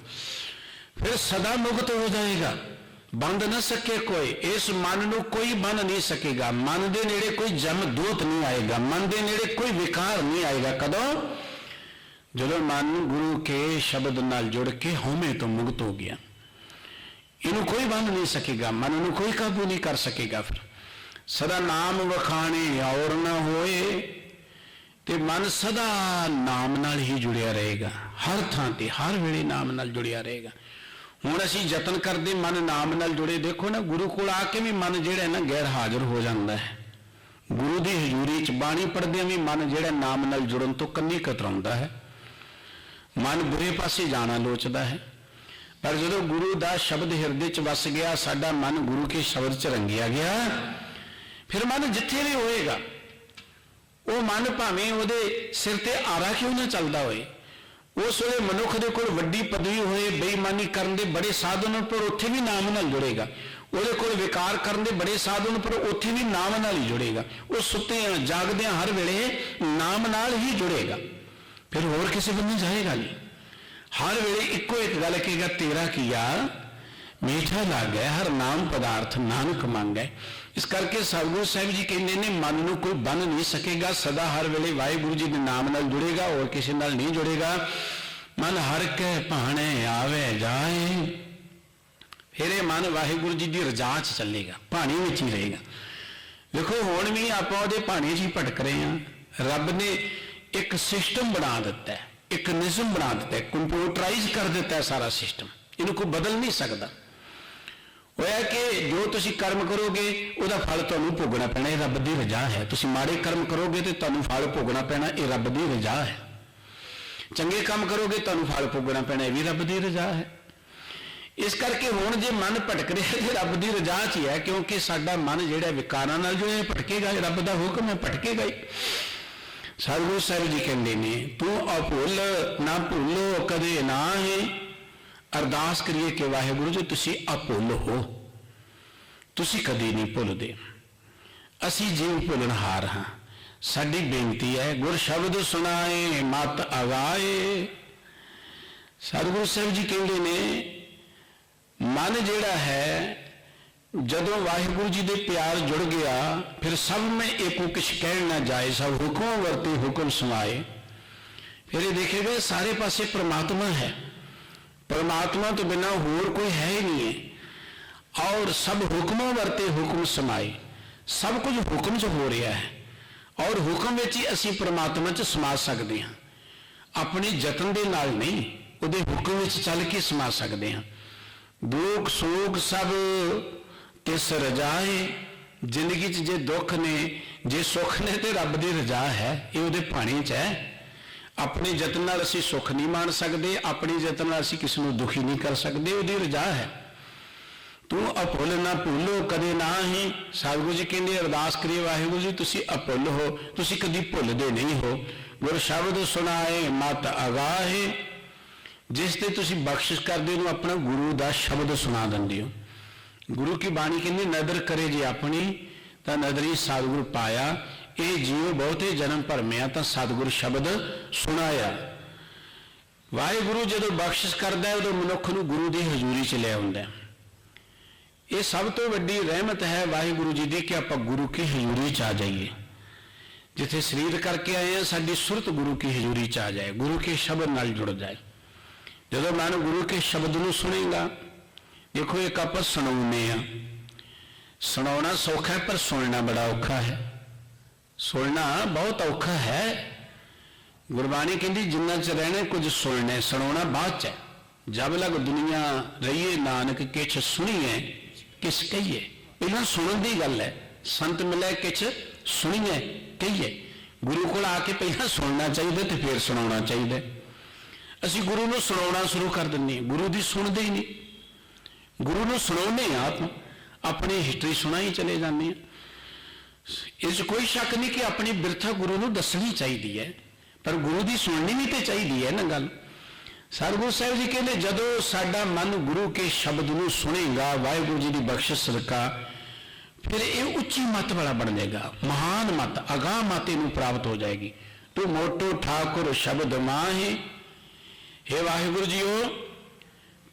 ਫਿਰ ਸਦਾ ਮੁਕਤ ਹੋ ਜਾਏਗਾ। ਬੰਦ ਨਾ ਸਕੇ ਕੋਈ, ਇਸ ਮਨ ਨੂੰ ਕੋਈ ਬੰਨ ਨਹੀਂ ਸਕੇਗਾ। ਮਨ ਦੇ ਨੇੜੇ ਕੋਈ ਜਮ ਦੂਤ ਨਹੀਂ ਆਏਗਾ, ਮਨ ਦੇ ਨੇੜੇ ਕੋਈ ਵਿਕਾਰ ਨਹੀਂ ਆਏਗਾ। ਕਦੋਂ? ਜਦੋਂ ਮਨ ਗੁਰੂ ਕੇ ਸ਼ਬਦ ਨਾਲ ਜੁੜ ਕੇ ਹਉਮੈ ਤੋਂ ਮੁਕਤ ਹੋ ਗਿਆ। ਇਹਨੂੰ ਕੋਈ ਬੰਨ ਨਹੀਂ ਸਕੇਗਾ, ਮਨ ਨੂੰ ਕੋਈ ਕਾਬੂ ਨਹੀਂ ਕਰ ਸਕੇਗਾ। ਫਿਰ ਸਦਾ ਨਾਮ ਵਖਾਣੇ ਔਰ ਨਾ ਹੋਏ, ਤੇ ਮਨ ਸਦਾ ਨਾਮ ਨਾਲ ਹੀ ਜੁੜਿਆ ਰਹੇਗਾ। ਹਰ ਥਾਂ ਤੇ ਹਰ ਵੇਲੇ ਨਾਮ ਨਾਲ ਜੁੜਿਆ ਰਹੇਗਾ। ਹੁਣ ਅਸੀਂ ਯਤਨ ਕਰਦੇ ਮਨ ਨਾਮ ਨਾਲ ਜੁੜੇ। ਦੇਖੋ ਨਾ, ਗੁਰੂ ਕੋਲ ਆ ਕੇ ਵੀ ਮਨ ਜਿਹੜਾ ਨਾ ਗੈਰ ਹਾਜ਼ਰ ਹੋ ਜਾਂਦਾ ਹੈ। ਗੁਰੂ ਦੀ ਹਜ਼ੂਰੀ 'ਚ ਬਾਣੀ ਪੜ੍ਹਦਿਆਂ ਵੀ ਮਨ ਜਿਹੜਾ ਨਾਮ ਨਾਲ ਜੁੜਨ ਤੋਂ ਕੰਨੀ ਕਤਰਾਉਂਦਾ ਹੈ। ਮਨ ਬੁਰੇ ਪਾਸੇ ਜਾਣਾ ਲੋਚਦਾ ਹੈ। ਪਰ ਜਦੋਂ ਗੁਰੂ ਦਾ ਸ਼ਬਦ ਹਿਰਦੇ 'ਚ ਵਸ ਗਿਆ, ਸਾਡਾ ਮਨ ਗੁਰੂ ਕੇ ਸ਼ਬਦ 'ਚ ਰੰਗਿਆ ਗਿਆ, ਫਿਰ ਮਨ ਜਿੱਥੇ ਵੀ ਹੋਏਗਾ, ਉਹ ਮਨ ਭਾਵੇਂ ਉਹਦੇ ਸਿਰ ਤੇ ਆਰਾ ਕਿਉਂ ਨਾ ਚੱਲਦਾ ਹੋਏ, ਉਸ ਵੇਲੇ ਮਨੁੱਖ ਦੇ ਕੋਲ ਵੱਡੀ ਪਦਵੀ ਹੋਏ, ਬੇਈਮਾਨੀ ਕਰਨ ਦੇ ਬੜੇ ਸਾਧਨ, ਪਰ ਉੱਥੇ ਵੀ ਨਾਮ ਨਾਲ ਜੁੜੇਗਾ। ਉਹਦੇ ਕੋਲ ਵਿਕਾਰ ਕਰਨ ਦੇ ਬੜੇ ਸਾਧਨ, ਪਰ ਉੱਥੇ ਵੀ ਨਾਮ ਨਾਲ ਹੀ ਜੁੜੇਗਾ। ਉਹ ਸੁੱਤਿਆਂ ਜਾਗਦਿਆਂ ਹਰ ਵੇਲੇ ਨਾਮ ਨਾਲ ਹੀ ਜੁੜੇਗਾ। ਫਿਰ ਹੋਰ ਕਿਸੇ ਬੰਨੇ ਜਾਏਗਾ ਨਹੀਂ। ਹਰ ਵੇਲੇ ਇੱਕੋ ਇੱਕ ਗੱਲ ਕਹੇਗਾ, ਤੇਰਾ ਕੀਆ ਮੀਠਾ ਲੱਗਿਆ, ਹਰ ਨਾਮ ਪਦਾਰਥ ਨਾਨਕ ਮੰਗੈ। ਇਸ ਕਰਕੇ ਸਤਿਗੁਰੂ ਸਾਹਿਬ ਜੀ ਕਹਿੰਦੇ ਨੇ, ਮਨ ਨੂੰ ਕੋਈ ਬੰਨ ਨਹੀਂ ਸਕੇਗਾ। ਸਦਾ ਹਰ ਵੇਲੇ ਵਾਹਿਗੁਰੂ ਜੀ ਦੇ ਨਾਮ ਨਾਲ ਜੁੜੇਗਾ, ਹੋਰ ਕਿਸੇ ਨਾਲ ਨਹੀਂ ਜੁੜੇਗਾ। ਮਨ ਹਰ ਕੇ ਭਾਣੇ ਆਵੇ ਜਾਏ, ਫਿਰ ਇਹ ਮਨ ਵਾਹਿਗੁਰੂ ਜੀ ਦੀ ਰਜਾ 'ਚ ਚੱਲੇਗਾ, ਭਾਣੇ ਵਿੱਚ ਹੀ ਰਹੇਗਾ। ਦੇਖੋ, ਹੁਣ ਵੀ ਆਪਾਂ ਉਹਦੇ ਭਾਣੇ 'ਚ ਹੀ ਭਟਕ ਰਹੇ ਹਾਂ। ਰੱਬ ਨੇ ਇੱਕ ਸਿਸਟਮ ਬਣਾ ਦਿੱਤਾ ਹੈ, ਇੱਕ ਨਿਯਮ ਬਣਾ ਦਿੱਤਾ ਹੈ, ਕੰਪਿਊਟਰਾਈਜ਼ ਕਰ ਦਿੱਤਾ ਹੈ ਸਾਰਾ ਸਿਸਟਮ। ਇਹਨੂੰ ਕੋਈ ਬਦਲ ਨਹੀਂ ਸਕਦਾ। ਹੋਇਆ ਕਿ ਜੋ ਤੁਸੀਂ ਕਰਮ ਕਰੋਗੇ ਉਹਦਾ ਫਲ ਤੁਹਾਨੂੰ ਭੋਗਣਾ ਪੈਣਾ, ਇਹ ਰੱਬ ਦੀ ਰਜਾ ਹੈ। ਤੁਸੀਂ ਮਾੜੇ ਕਰਮ ਕਰੋਗੇ ਤੇ ਤੁਹਾਨੂੰ ਫਲ ਭੋਗਣਾ ਪੈਣਾ, ਇਹ ਰੱਬ ਦੀ ਰਜਾ ਹੈ। ਚੰਗੇ ਕੰਮ ਕਰੋਗੇ ਤੁਹਾਨੂੰ ਫਲ ਭੋਗਣਾ ਪੈਣਾ, ਇਹ ਵੀ ਰੱਬ ਦੀ ਰਜਾ ਹੈ। ਇਸ ਕਰਕੇ ਹੁਣ ਜੇ ਮਨ ਭਟਕ ਰਿਹਾ ਤੇ ਰੱਬ ਦੀ ਰਜਾ 'ਚ ਹੀ ਹੈ, ਕਿਉਂਕਿ ਸਾਡਾ ਮਨ ਜਿਹੜਾ ਵਿਕਾਰਾਂ ਨਾਲ ਜੋ ਹੈ ਭਟਕੇਗਾ, ਰੱਬ ਦਾ ਹੁਕਮ ਹੈ, ਭਟਕੇਗਾ ਹੀ। ਸਤਿਗੁਰੂ ਸਾਹਿਬ ਜੀ ਕਹਿੰਦੇ ਨੇ, ਤੂੰ ਅਭੁੱਲ ਨਾ ਭੁੱਲੋ ਕਦੇ ਨਾ ਹੈ। ਅਰਦਾਸ ਕਰੀਏ ਕਿ ਵਾਹਿਗੁਰੂ ਜੀ ਤੁਸੀਂ ਅਭੁੱਲ ਹੋ, ਤੁਸੀਂ ਕਦੇ ਨਹੀਂ ਭੁੱਲਦੇ। ਅਸੀਂ ਜੀਵ ਭੁੱਲਣਹਾਰ ਹਾਂ। ਸਾਡੀ ਬੇਨਤੀ ਹੈ, ਗੁਰ ਸ਼ਬਦ ਸੁਣਾਏ ਮਤ ਅਗਾਏ। ਸਤਿਗੁਰੂ ਸਾਹਿਬ ਜੀ ਕਹਿੰਦੇ ਨੇ, ਮਨ ਜਿਹੜਾ ਹੈ ਜਦੋਂ ਵਾਹਿਗੁਰੂ ਜੀ ਦੇ ਪਿਆਰ ਜੁੜ ਗਿਆ, ਫਿਰ ਸਭ ਮੈਂ ਏਕੋ ਕਿਛ ਕਹਿ ਨਾ ਜਾਏ, ਸਭ ਹੁਕਮ ਵਰਤੇ ਹੁਕਮ ਸੁਣਾਏ। ਫਿਰ ਇਹ ਦੇਖੇਗਾ ਸਾਰੇ ਪਾਸੇ ਪ੍ਰਮਾਤਮਾ ਹੈ, परमात्मा तो बिना होर कोई है ही नहीं है। और सब हुक्मों वरते हुक्म समाए, सब कुछ हुक्म च हो रहा है, और हुक्म विच ही असीं परमात्मा च समा सकते हैं। अपने जतन दे नाल नहीं, उहदे हुक्म विच चल के समा सकते हैं। दुख सुख सब तिस रजाए। जिंदगी च जे दुख ने जे सुख ने तो रब दी रजा है, ये उहदे पाणी च है। अपने यतन नाल असीं सुख नहीं मान सकते, अपने यतन नाल असीं किसी नूं दुखी नहीं कर सकते, उहदी रजा है। तू अभुੱਲ ना भूलो कदे ना ही। सतगुरू जी कहंदे अरदास करिए, वाहिगुरू जी तुसीं अभुੱਲ हो, तुसीं कदी भुੱਲਦੇ नहीं हो। गुर शब्द सुनाए मत अगाहे। जिस ते तुसीं बख्शिश करदे हो अपना गुरु दा शब्द सुना दिंदे हो। गुरु की बाणी कहंदी नदर करे जे अपनी तां नदरी सतगुर पाया। ਇਹ ਜੀਵ ਬਹੁਤੇ ਜਨਮ ਭਰਮਿਆ ਤਾਂ ਸਤਿਗੁਰ ਸ਼ਬਦ ਸੁਣਾਇਆ। ਵਾਹਿਗੁਰੂ ਜਦੋਂ ਬਖਸ਼ਿਸ਼ ਕਰਦਾ ਹੈ, ਉਦੋਂ ਮਨੁੱਖ ਨੂੰ ਗੁਰੂ ਦੀ ਹਜ਼ੂਰੀ 'ਚ ਲੈ ਆਉਂਦਾ। ਇਹ ਸਭ ਤੋਂ ਵੱਡੀ ਰਹਿਮਤ ਹੈ ਵਾਹਿਗੁਰੂ ਜੀ ਦੀ ਕਿ ਆਪਾਂ ਗੁਰੂ ਕੀ ਹਜ਼ੂਰੀ 'ਚ ਆ ਜਾਈਏ। ਜਿੱਥੇ ਸਰੀਰ ਕਰਕੇ ਆਏ ਹਾਂ, ਸਾਡੀ ਸੁਰਤ ਗੁਰੂ ਕੀ ਹਜ਼ੂਰੀ 'ਚ ਆ ਜਾਏ, ਗੁਰੂ ਕੇ ਸ਼ਬਦ ਨਾਲ ਜੁੜ ਜਾਏ। ਜਦੋਂ ਮਨ ਗੁਰੂ ਕੇ ਸ਼ਬਦ ਨੂੰ ਸੁਣੇਗਾ, ਦੇਖੋ ਇੱਕ ਆਪਾਂ ਸੁਣਾਉਂਦੇ ਹਾਂ, ਸੁਣਾਉਣਾ ਸੌਖਾ ਹੈ ਪਰ ਸੁਣਨਾ ਬੜਾ ਔਖਾ ਹੈ। सुनना बहुत औखा है। गुरबाणी कहती जिन्ना च रहने कुछ सुनने, सुनाना बाद च। जब लग दुनिया रहीए नानक किछ सुनीए किस कहिए। पहला सुनन की गल है, संत मिले किछ सुनीए कहिए। गुरु को आके पहला सुनना चाहिए तो फिर सुना चाहिए। असी गुरु को सुना शुरू कर दें, गुरु की सुनते ही नहीं। गुरु को सुनाने आप अपनी हिस्टरी सुना ही चले जाते हैं। इस कोई शक नहीं कि अपनी बिरथा गुरु को दसनी चाहिए है, पर गुरु की सुननी भी तो चाहिए है ना गल। सतगुरु साहिब जी कहते जदों साडा मन गुरु के शब्द नूं सुनेगा, वाहिगुरु जी की बख्शिश सदका, फिर ये उच्ची मत वाला बन जाएगा, महान मत, अगाह मत इनू प्राप्त हो जाएगी। तू मोटो ठाकुर शब्द माहे, हे वाहिगुरु जी हो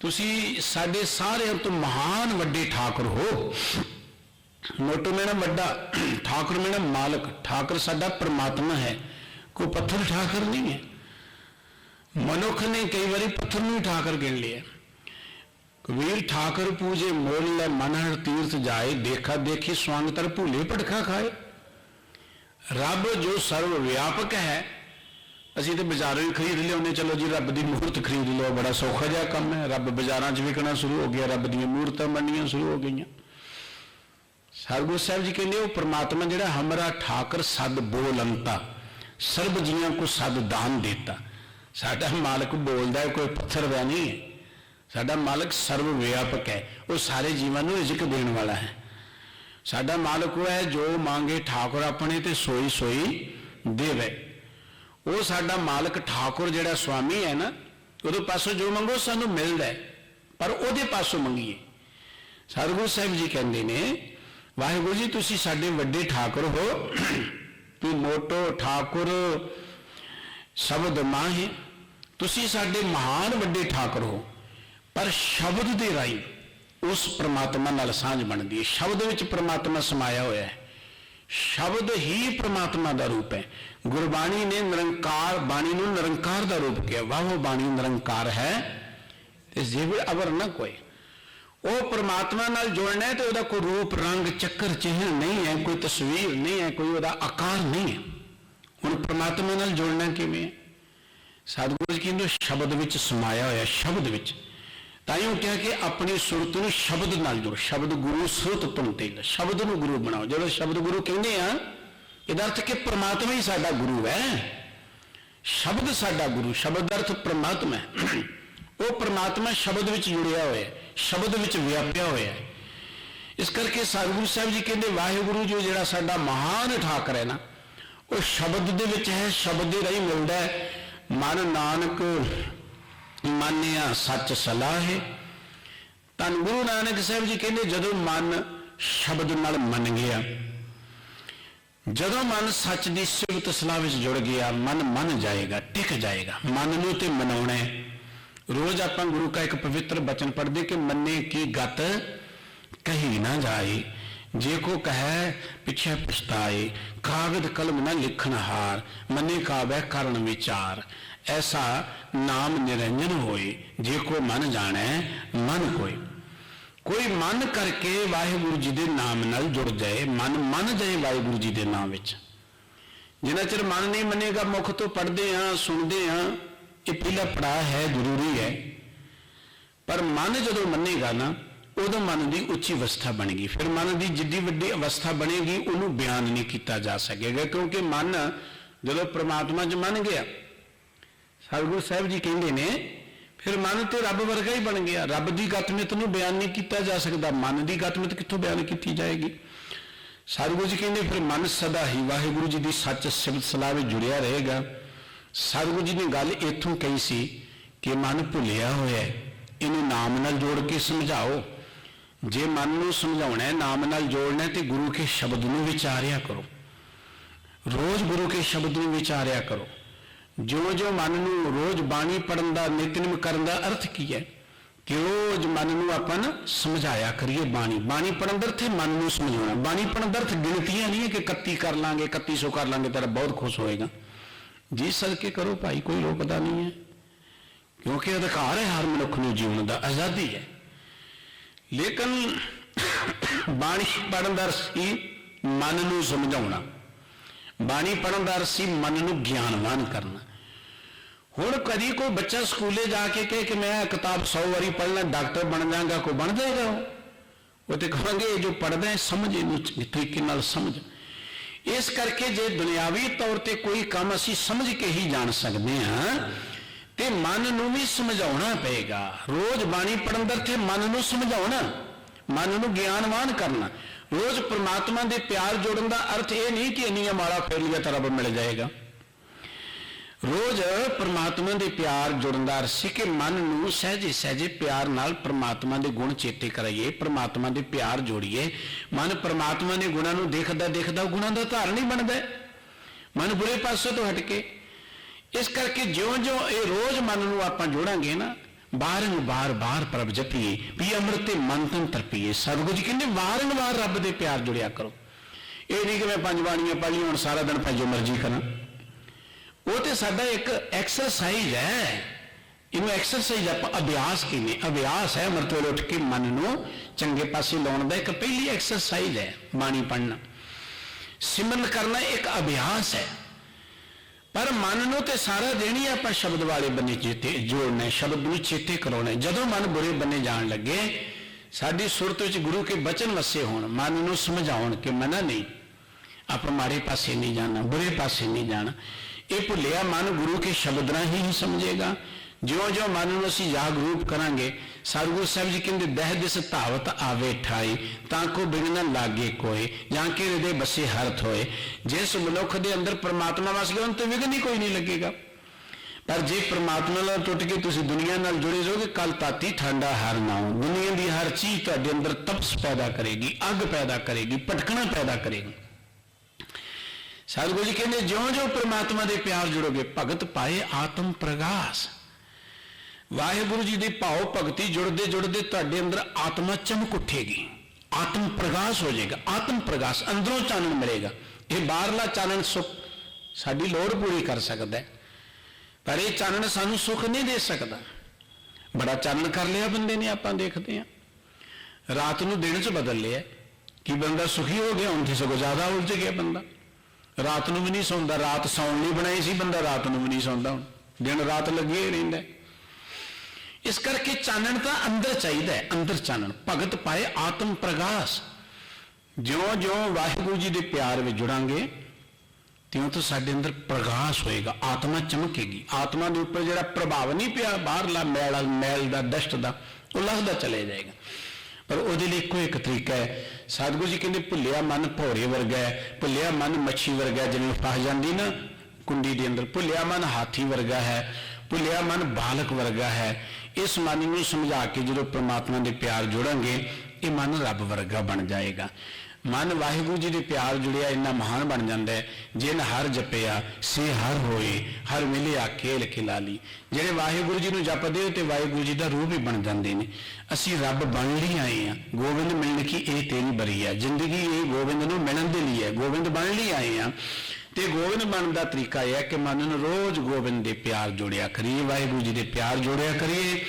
तुसी साडे सारिਆਂ तो महान वड्डे ठाकुर हो। मोटो मेरा वड्डा, ठाकुर मेरा मालक, ठाकुर साडा परमात्मा है, कोई पत्थर ठाकुर नहीं है। मनुख ने कई बार पत्थर में ठाकर गिन लिया। कबीर ठाकर पूजे मोल ले मन हर तीर्थ जाए, देखा देखी स्वांगतर भूले पटखा खाए। रब जो सर्व व्यापक है, असी तो बाजारों ही खरीद लिया, चलो जी रब की मूर्त खरीद लो, बड़ा सौखा जहा काम है। रब बाजारों च विकना शुरू हो गया, रब दी मूर्तां बननियां शुरू हो गई। सतगुरु साहब जी कहते वो परमात्मा जिहड़ा हमारा ठाकर सद बोलंता, सर्ब जियां को सद दान देता। साडा मालक बोलता है, कोई पत्थर वह नहीं है। साडा मालक सर्व व्यापक है, वो सारे जीवन को रिजक देने वाला है। साडा मालक वो है जो मांगे ठाकुर अपने ते सोई सोई देवे। वो साडा मालक ठाकुर जिहड़ा स्वामी है ना, उहदे पासों जो मंगो सानू मिलता है, पर उहदे पासों मंगीए। सतगुरु साहिब जी कहते ने वाहिगुरु जी तुसी साडे वड्डे ठाकुर हो, तू मोटो ठाकुर शब्द माहे, तुसी साडे महान वड्डे ठाकुर हो। पर शब्द दे राही उस परमात्मा नाल सांझ बनती है। शब्द विच परमात्मा समाया होया है, शब्द ही परमात्मा का रूप है। गुरबाणी ने निरंकार, बाणी नूं निरंकार का रूप किया। वाह बाणी निरंकार है ते जीव अवर न कोई। वो परमात्मा नाल जुड़ना है तो वह कोई रूप रंग चक्कर चिन्ह नहीं है, कोई तस्वीर नहीं है, कोई वह आकार नहीं है। हुण परमात्मा नाल जुड़ना किवें है? सतगुरु जी कहंदे शब्द विच समाया होया, शब्द विच। ताइयों क्या कि अपनी सुरत नूं शब्द नाल जोड़, शब्द गुरु सुरत तुम तेल, शब्द नूं गुरु बनाओ। जो शब्द गुरु कहंदे आ, इहदा अर्थ कि परमात्मा ही साडा गुरु है, शब्द साडा गुरु, शब्द अर्थ परमात्मा है। वो परमात्मा शब्द विच जुड़िया होया है, शब्द विच व्यापिया होया है। इस करके सतगुरु साहिब जी कहंदे वाहिगुरु जो जिहड़ा साडा महान ठाकर है ना, वो शब्द दे विच है, शब्द दे राही मिलदा है। मन नानक मानिया सच सलाह है। धन गुरु नानक साहब जी कहते जदों मन शब्द नाल मन गया, जदों मन सच की सिफत सलाह में जुड़ गया, मन मन जाएगा, टिक जाएगा। मन नूं ते मनाउणा है। रोज आप गुरु का एक पवित्र वचन पढ़ते कि मन्ने की गत कही ना जाए, जे को कहे पिछे पछताए, कागद कलम न लिखन हार, मने कावै कारण विचार। ऐसा नाम निरंजन होए, जे को मन जाने मन कोई। कोई मन करके वाहिगुरु जी के नाम नाल जुड़ जाए, मन जाए वाहिगुरु जी के नाम विच। जिन्ना चिर मन नहीं मनेगा, मुख तो पढ़ते हाँ सुनते हाँ, ये पहला पड़ाव है, जरूरी है। पर मन जदों मनेगा ना, उदों मन की उच्ची अवस्था बनेगी। फिर मन की जिद्दी वड्डी अवस्था बनेगी, उन्होंने बयान नहीं किया जा सकेगा, क्योंकि मन जदों परमात्मा च मन गया, सतगुरु साहिब जी कहते ने फिर मन तो रब वर्गा ही बन गया। रब की गतमित नूं बयान नहीं किया जा सकता, मन की गतमित कितों बयान की जाएगी। सतगुरु जी कहते फिर मन सदा ही वाहिगुरु जी की सच सिफत सलाह में जुड़िया रहेगा। सतगुरु जी ने गल इत्थों कही सी कि मन भुलिया होया है, इनू नाम नाल जोड़ के समझाओ। जे मन नूं समझाउणा है, नाम नाल जोड़ना है, तो गुरु के शब्द नूं विचारिया करो, रोज गुरु के शब्द नूं विचारिया करो। जो जो मन नूं रोज बाणी पढ़न दा, नितनेम करन दा अर्थ की है कि रोज मन नूं अपन समझाया करिए। बाणी पढ़न दा अर्थ है मन नूं समझाउणा। बाणी पढ़न दा अर्थ गिनतियां नहीं है कि 31 कर लांगे, 3100 कर लांगे, तेरा बहुत खुश होएगा। जी सदके करो भाई, कोई रोकदा नहीं है, क्योंकि अधिकार है हर मनुख नूं जीवन दा, आज़ादी है। लेकिन बाणी पढ़न दा अर्थ ही मन नूं समझाउणा, बाणी पढ़न दा अर्थ सी मन नूं ज्ञानवान करना। हुण कदी कोई बच्चा स्कूले जाके कहे कि मैं किताब 100 बारी पढ़ना, डॉक्टर बन जाएगा, कोई बन जाएगा? वो तो कहेंगे जो पढ़दा है समझ, इनू तरीके नाल समझ। इस करके जे दुनियावी तौर पर कोई काम असी समझ के ही जान सकते हैं, तो मन नूं भी समझाउणा पेगा। रोज बाणी पढ़न दा अर्थ है मन नूं समझाउणा, मन नूं ज्ञानवान करना। रोज परमात्मा दे प्यार जोड़न दा अर्थ ये नहीं कि इन्नियां माला फेर लिया तो रब मिल जाएगा। रोज परमात्मा के प्यार जुड़दा रसी कि मन नूं सहजे सहजे प्यार नाल परमात्मा के गुण चेते कराइए, परमात्मा के प्यार जोड़िए। मन परमात्मा के गुणों नूं देखदा देखदा गुणों का धारण ही बनता है, मन बुरे पासों तो हट के। इस करके ज्यों ज्यों ये रोज मन नूं आपां जोड़ांगे ना, बारंग बार बार प्रभ जपीए, भी अमृत मन तन तरपीए। सतगुरु जी कहते बारंग बार रब दे प्यार जुड़िया करो। ये नहीं कि मैं 5 बाणियां पढ़ लिया हुण सारा दिन भाई जो मर्जी करा, वो तो साडा एक एक्सरसाइज है। इनू एक्सरसाइज आप अभ्यास कहने, अभ्यास है अमृत वेले उठ के मन नूं चंगे पासे लाउण दा एक पहली एक्सरसाइज है। बाणी पढ़ना, सिमरन करना एक अभ्यास है। पर मन नूं ते सारा दिन ही आप शब्द वाले बने चेते जोड़ना, शब्द नूं चेते कराउणा। जदों मन बुरे बने जाण लगे, साडी सुरत विच गुरु के बचन वसे होण, मन नूं समझाउण कि मना नहीं, आप माड़े पासे नहीं जाना, बुरे पासे नहीं जाना। ये भुलिया मन गुरु के शब्द राही ही समझेगा। ज्यों ज्यों मन नूं असीं जागरूक करांगे, सतगुरु साहिब जी कहते दह दिस धावत आवे ठाई, ताको बिघन लागे कोय, जां के हृदय बसे हरथ होए। जिस मनुख दे अंदर परमात्मा वस गया उन ते विघन ही कोई नहीं लगेगा। पर जे परमात्मा नाल टुट के तुसीं दुनिया नाल जुड़े रहोगे, कल ताती ठंडा हर नाओ। दुनिया की हर चीज तुहाडे अंदर तपस पैदा करेगी, अग पैदा करेगी, भटकना पैदा करेगी। सतगुरु जी कहते ज्यों ज्यों परमात्मा के प्यार जुड़ोगे, भगत पाए आत्म प्रगास। वाहिगुरु जी के भाव भगती जुड़ते जुड़ते तुहाडे अंदर आत्मा चमक उठेगी, आत्म प्रगास हो जाएगा। आत्म प्रगास अंदरों चानन मिलेगा। ये बाहरला चानन सुख साडी लोड़ पूरी कर सकता है, पर यह चानन सानू सुख नहीं दे सकता। बड़ा चानन कर लिया बंदे ने, आप देखते हैं रात नूं दिन च बदल लिया कि बंदा सुखी हो गया, उनसे सगों ज्यादा उलझ गया। बंदा रात नूं भी नहीं सौंदा, रात सौण लई बनाई सी, बंदा रात नूं भी नहीं सौंदा, हुण दिन रात लगे ही रहिंदा। इस करके चानन तो अंदर चाहिए, अंदर चानन। भगत पाए आत्म प्रगास। ज्यों ज्यों वाहिगुरु जी के प्यार में जुड़ांगे, त्यों तो साडे अंदर प्रगास होएगा, आत्मा चमकेगी। आत्मा के उपर जिहड़ा प्रभाव नहीं पिया बाहरला मैल दा डस्ट दा, वो लगदा चले जाएगा। पर उहदे लई इक्को एक तरीका है। सतगुरु जी कहते भुलिया मन भौरे वर्गा है, भुलिया मन मच्छी वर्गा है, जिवें फस जांदी ना कुंडी दे अंदर। भुलिया मन हाथी वर्गा है, भुलिया मन बालक वर्गा है। इस मन को समझा के जो परमात्मा के प्यार जुड़ांगे, ये मन रब वर्गा बन जाएगा। मन वाहिगुरु जी के प्यार जुड़िया इन्ना महान बन जाता है। जिन हर जपिया से हर होए, हर मिले आखे लिखे लाली। जेड़े वाहिगुरु जी को जपदे तो वाहिगुरु जी का रूप ही बन जाते हैं। असी रब बन लिए आए हैं, गोविंद मिलने की ये तेरी बरी है। जिंदगी ये गोविंद को मिलने के लिए है, गोविंद बन लिए आए हैं। तो गोविंद बनने का तरीका यह है कि मन नूं रोज गोविंद के प्यार जोड़िया करिए, वाहिगुरु जी के प्यार जोड़िया करिए।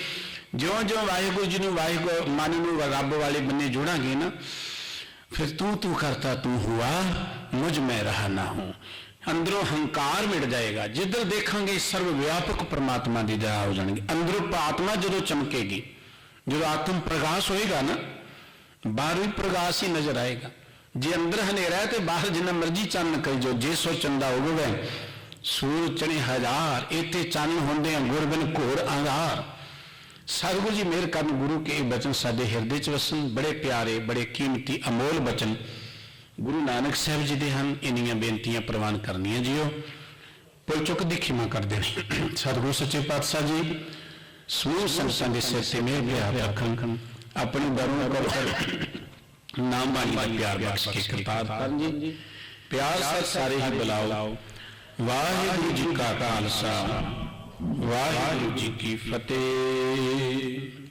ज्यों ज्यों वाहिगुरु जी वाहिगुरु मन नूं रब वाले बन्ने जोड़ांगे ना, फिर तू करता तू हुआ, मुझ में रहा ना हूं। अंदरों हंकार मिट जाएगा। जिधर देखांगे सर्वव्यापक परमात्मा की दया हो जाएगी। अंदरों आत्मा जो चमकेगी, जो आत्म प्रकाश होएगा ना, बाहर भी प्रकाश ही नजर आएगा। जे अंदर हनेरा है तो बाहर जिन्ना मर्जी चानन करी जो, जे सो चंदा उगवे सूर चढ़े हजार, इतने चानन होंदे गुर बिन घोर अंगार। सतगुरु जी मेहर करन, गुरु के बचन साडे हिरदे च वसन। बड़े प्यारे, बड़े कीमती अमोल बचन गुरु नानक साहब जी दे हन। इन्नियां बेनतियां प्रवान करनियां जियो, भुल चुक दी खिमा कर देनी। सतगुरु सच्चे पातशाह जी समूह संगतां दे सिर ते मेहर प्यार रखन, अपनी दरों कर नाम बाणी दा प्यार बख्श के कृपा करन जी। प्यार सच सारे ही बुलाओ। वाहिगुरु जी का खालसा, वाहिगुरु जी की फतेह।